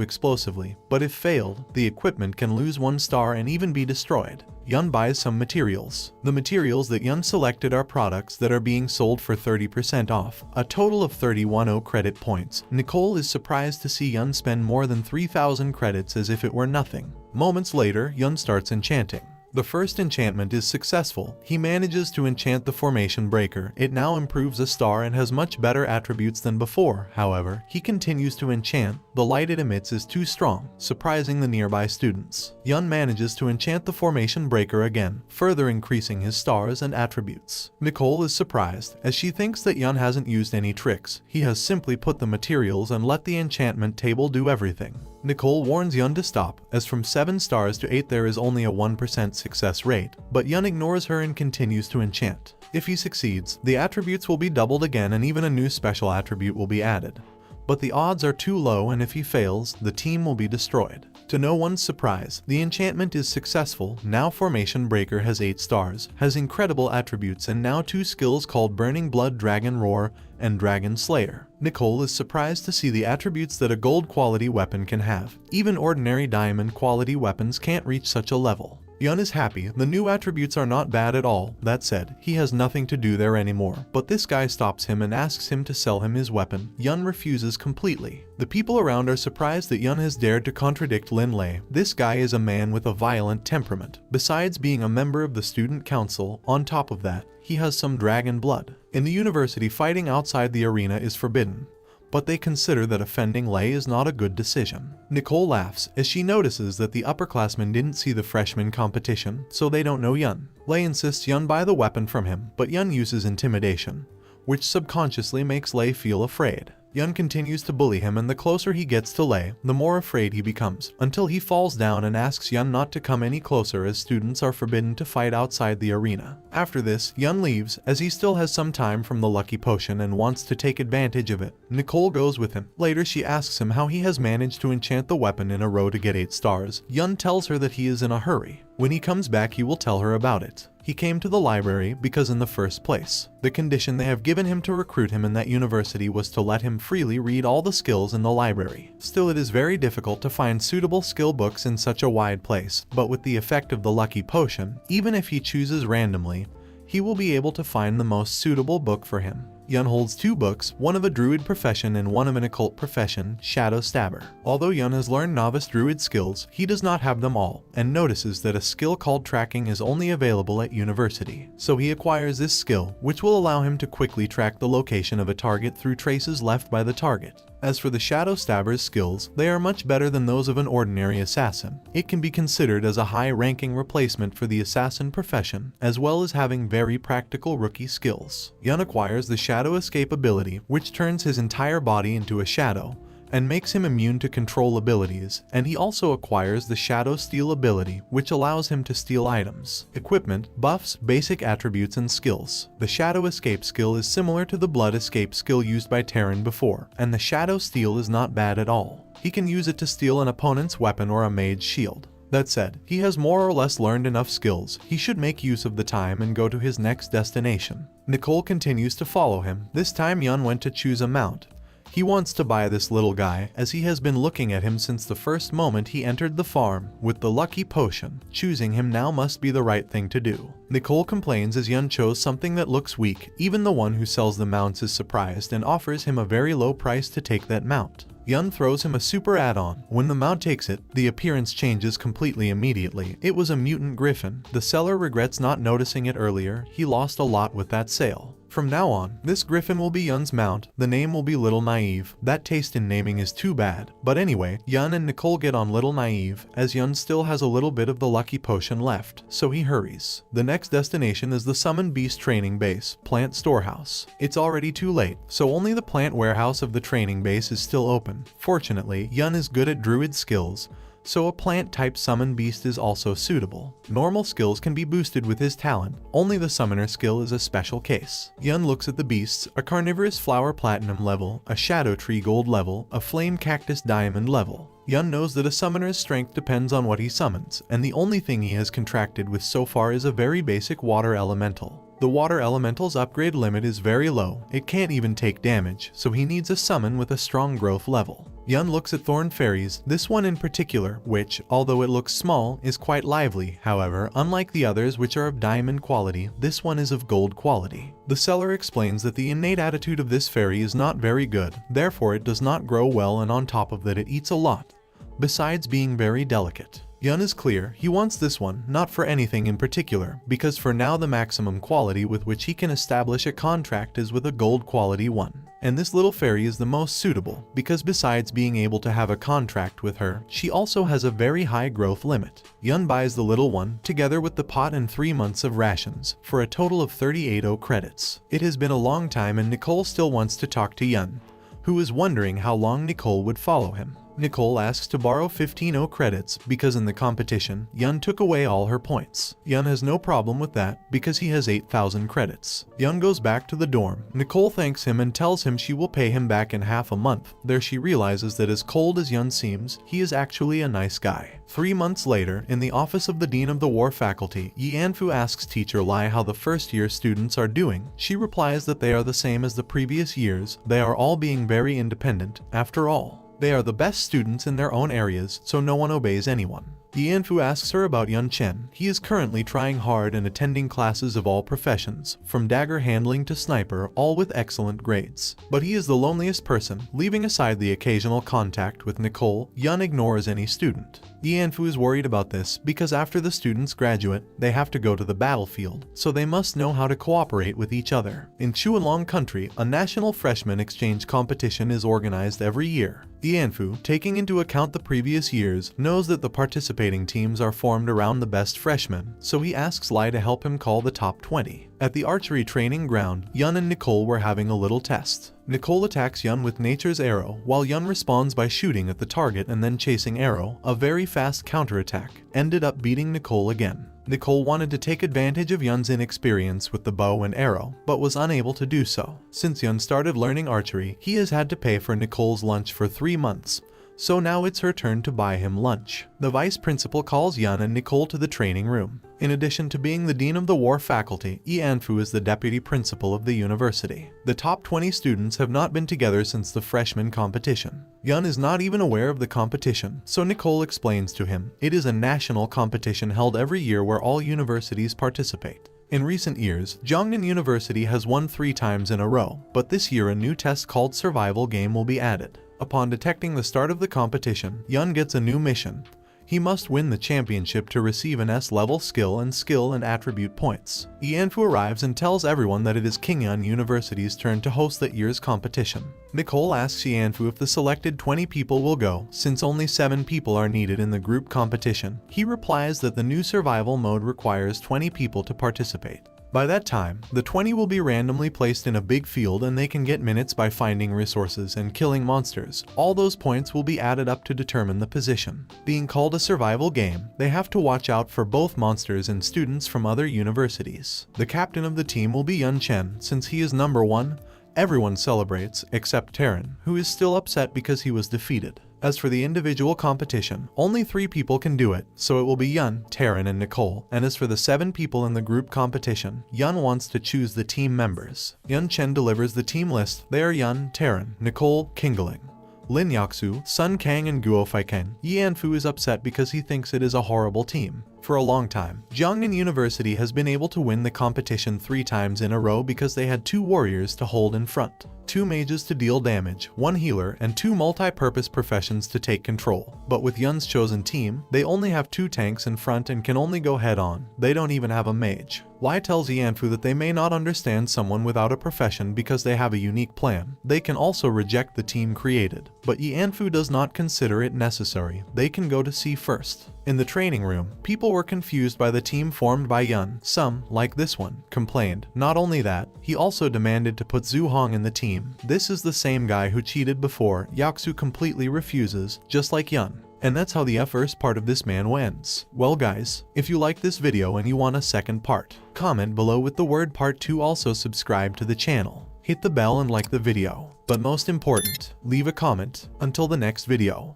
explosively, but if failed, the equipment can lose 1 star and even be destroyed. Yun buys some materials. The materials that Yun selected are products that are being sold for 30% off, a total of 31 credit points. Nicole is surprised to see Yun spend more than 3,000 credits as if it were nothing. Moments later, Yun starts enchanting. The first enchantment is successful. He manages to enchant the Formation Breaker. It now improves a star and has much better attributes than before. However, he continues to enchant. The light it emits is too strong, surprising the nearby students. Yun manages to enchant the Formation Breaker again, further increasing his stars and attributes. Nicole is surprised, as she thinks that Yun hasn't used any tricks. He has simply put the materials and let the enchantment table do everything. Nicole warns Yun to stop, as from 7 stars to 8 there is only a 1% success rate, but Yun ignores her and continues to enchant. If he succeeds, the attributes will be doubled again and even a new special attribute will be added. But the odds are too low, and if he fails, the team will be destroyed. To no one's surprise, the enchantment is successful. Now Formation Breaker has 8 stars, has incredible attributes, and now 2 skills called Burning Blood, Dragon Roar, and Dragon Slayer. Nicole is surprised to see the attributes that a gold quality weapon can have. Even ordinary diamond quality weapons can't reach such a level. Yun is happy. The new attributes are not bad at all. That said, he has nothing to do there anymore. But this guy stops him and asks him to sell him his weapon. Yun refuses completely. The people around are surprised that Yun has dared to contradict Lin Lei. This guy is a man with a violent temperament. Besides being a member of the student council, on top of that, he has some dragon blood. In the university, fighting outside the arena is forbidden, but they consider that offending Lei is not a good decision. Nicole laughs as she notices that the upperclassmen didn't see the freshman competition, so they don't know Yun. Lei insists Yun buy the weapon from him, but Yun uses intimidation, which subconsciously makes Lei feel afraid. Yun continues to bully him, and the closer he gets to Lei, the more afraid he becomes, until he falls down and asks Yun not to come any closer as students are forbidden to fight outside the arena. After this, Yun leaves as he still has some time from the lucky potion and wants to take advantage of it. Nicole goes with him. Later, she asks him how he has managed to enchant the weapon in a row to get 8 stars. Yun tells her that he is in a hurry. When he comes back, he will tell her about it. He came to the library because in the first place, the condition they have given him to recruit him in that university was to let him freely read all the skills in the library. Still, it is very difficult to find suitable skill books in such a wide place, but with the effect of the lucky potion, even if he chooses randomly, he will be able to find the most suitable book for him. Yun holds 2 books, one of a druid profession and one of an occult profession, Shadow Stabber. Although Yun has learned novice druid skills, he does not have them all, and notices that a skill called tracking is only available at university. So he acquires this skill, which will allow him to quickly track the location of a target through traces left by the target. As for the Shadow Stabber's skills, they are much better than those of an ordinary assassin. It can be considered as a high-ranking replacement for the assassin profession, as well as having very practical rookie skills. Yun acquires the Shadow Escape ability, which turns his entire body into a shadow, and makes him immune to control abilities, and he also acquires the Shadow Steal ability, which allows him to steal items, equipment, buffs, basic attributes, and skills. The Shadow Escape skill is similar to the Blood Escape skill used by Terran before, and the Shadow Steal is not bad at all. He can use it to steal an opponent's weapon or a mage's shield. That said, he has more or less learned enough skills. He should make use of the time and go to his next destination. Nicole continues to follow him. This time Yun went to choose a mount. He wants to buy this little guy, as he has been looking at him since the first moment he entered the farm. With the lucky potion, choosing him now must be the right thing to do. Nicole complains as Yun chose something that looks weak. Even the one who sells the mounts is surprised and offers him a very low price to take that mount. Yun throws him a super add-on. When the mount takes it, the appearance changes completely immediately. It was a mutant griffin. The seller regrets not noticing it earlier. He lost a lot with that sale. From now on, this griffin will be Yun's mount. The name will be Little Naive. That taste in naming is too bad. But anyway, Yun and Nicole get on Little Naive, as Yun still has a little bit of the lucky potion left, so he hurries. The next destination is the Summoned Beast training base, Plant Storehouse. It's already too late, so only the plant warehouse of the training base is still open. Fortunately, Yun is good at druid skills, so a plant-type summon beast is also suitable. Normal skills can be boosted with his talent, only the summoner skill is a special case. Yun looks at the beasts, a carnivorous flower platinum level, a shadow tree gold level, a flame cactus diamond level. Yun knows that a summoner's strength depends on what he summons, and the only thing he has contracted with so far is a very basic water elemental. The water elemental's upgrade limit is very low, it can't even take damage, so he needs a summon with a strong growth level. Yun looks at thorn fairies, this one in particular, which, although it looks small, is quite lively. However, unlike the others which are of diamond quality, this one is of gold quality. The seller explains that the innate attitude of this fairy is not very good, therefore it does not grow well, and on top of that it eats a lot, besides being very delicate. Yun is clear, he wants this one, not for anything in particular, because for now the maximum quality with which he can establish a contract is with a gold quality one. And this little fairy is the most suitable, because besides being able to have a contract with her, she also has a very high growth limit. Yun buys the little one, together with the pot and 3 months of rations, for a total of 38 credits. It has been a long time and Nicole still wants to talk to Yun, who is wondering how long Nicole would follow him. Nicole asks to borrow 15 credits because in the competition, Yun took away all her points. Yun has no problem with that because he has 8,000 credits. Yun goes back to the dorm. Nicole thanks him and tells him she will pay him back in half a month. There she realizes that as cold as Yun seems, he is actually a nice guy. 3 months later, in the office of the Dean of the War Faculty, Yi Anfu asks teacher Lai how the first-year students are doing. She replies that they are the same as the previous years, they are all being very independent, after all. They are the best students in their own areas, so no one obeys anyone. Yanfu asks her about Yun Chen. He is currently trying hard and attending classes of all professions, from dagger handling to sniper, all with excellent grades. But he is the loneliest person, leaving aside the occasional contact with Nicole. Yun ignores any student. Yanfu is worried about this because after the students graduate, they have to go to the battlefield, so they must know how to cooperate with each other. In Chuanlong country, a national freshman exchange competition is organized every year. Yanfu, taking into account the previous years, knows that the participating teams are formed around the best freshmen, so he asks Lai to help him call the top 20. At the archery training ground, Yun and Nicole were having a little test. Nicole attacks Yun with nature's arrow, while Yun responds by shooting at the target and then chasing arrow. A very fast counterattack ended up beating Nicole again. Nicole wanted to take advantage of Yun's inexperience with the bow and arrow, but was unable to do so. Since Yun started learning archery, he has had to pay for Nicole's lunch for 3 months. So now it's her turn to buy him lunch. The vice principal calls Yun and Nicole to the training room. In addition to being the dean of the war faculty, Yanfu is the deputy principal of the university. The top 20 students have not been together since the freshman competition. Yun is not even aware of the competition, so Nicole explains to him, it is a national competition held every year where all universities participate. In recent years, Jiangnan University has won 3 times in a row, but this year a new test called Survival Game will be added. Upon detecting the start of the competition, Yun gets a new mission. He must win the championship to receive an S-level skill and attribute points. Yanfu arrives and tells everyone that it is Qingyun University's turn to host that year's competition. Nicole asks Yanfu if the selected 20 people will go, since only 7 people are needed in the group competition. He replies that the new survival mode requires 20 people to participate. By that time, the 20 will be randomly placed in a big field and they can get minutes by finding resources and killing monsters. All those points will be added up to determine the position. Being called a survival game, they have to watch out for both monsters and students from other universities. The captain of the team will be Yun Chen, since he is number 1. Everyone celebrates, except Taryn, who is still upset because he was defeated. As for the individual competition, only 3 people can do it, so it will be Yun, Taryn, and Nicole. And as for the 7 people in the group competition, Yun wants to choose the team members. Yun Chen delivers the team list. They are Yun, Taryn, Nicole, Kingeling, Lin Yaksu, Sun Kang, and Guo Feiken. Yanfu is upset because he thinks it is a horrible team. For a long time, Jiangnan University has been able to win the competition 3 times in a row because they had 2 warriors to hold in front, 2 mages to deal damage, 1 healer, and 2 multi-purpose professions to take control. But with Yun's chosen team, they only have 2 tanks in front and can only go head-on. They don't even have a mage. Lai tells Yanfu that they may not understand someone without a profession because they have a unique plan. They can also reject the team created. But Yanfu does not consider it necessary. They can go to see first. In the training room, people were confused by the team formed by Yun. Some, like this one, complained. Not only that, he also demanded to put Zhu Hong in the team. This is the same guy who cheated before. Yaksu completely refuses, just like Yun. And that's how the first part of this manhwa ends. Well guys, if you like this video and you want a second part, comment below with the word part 2. Also subscribe to the channel. Hit the bell and like the video. But most important, leave a comment. Until the next video.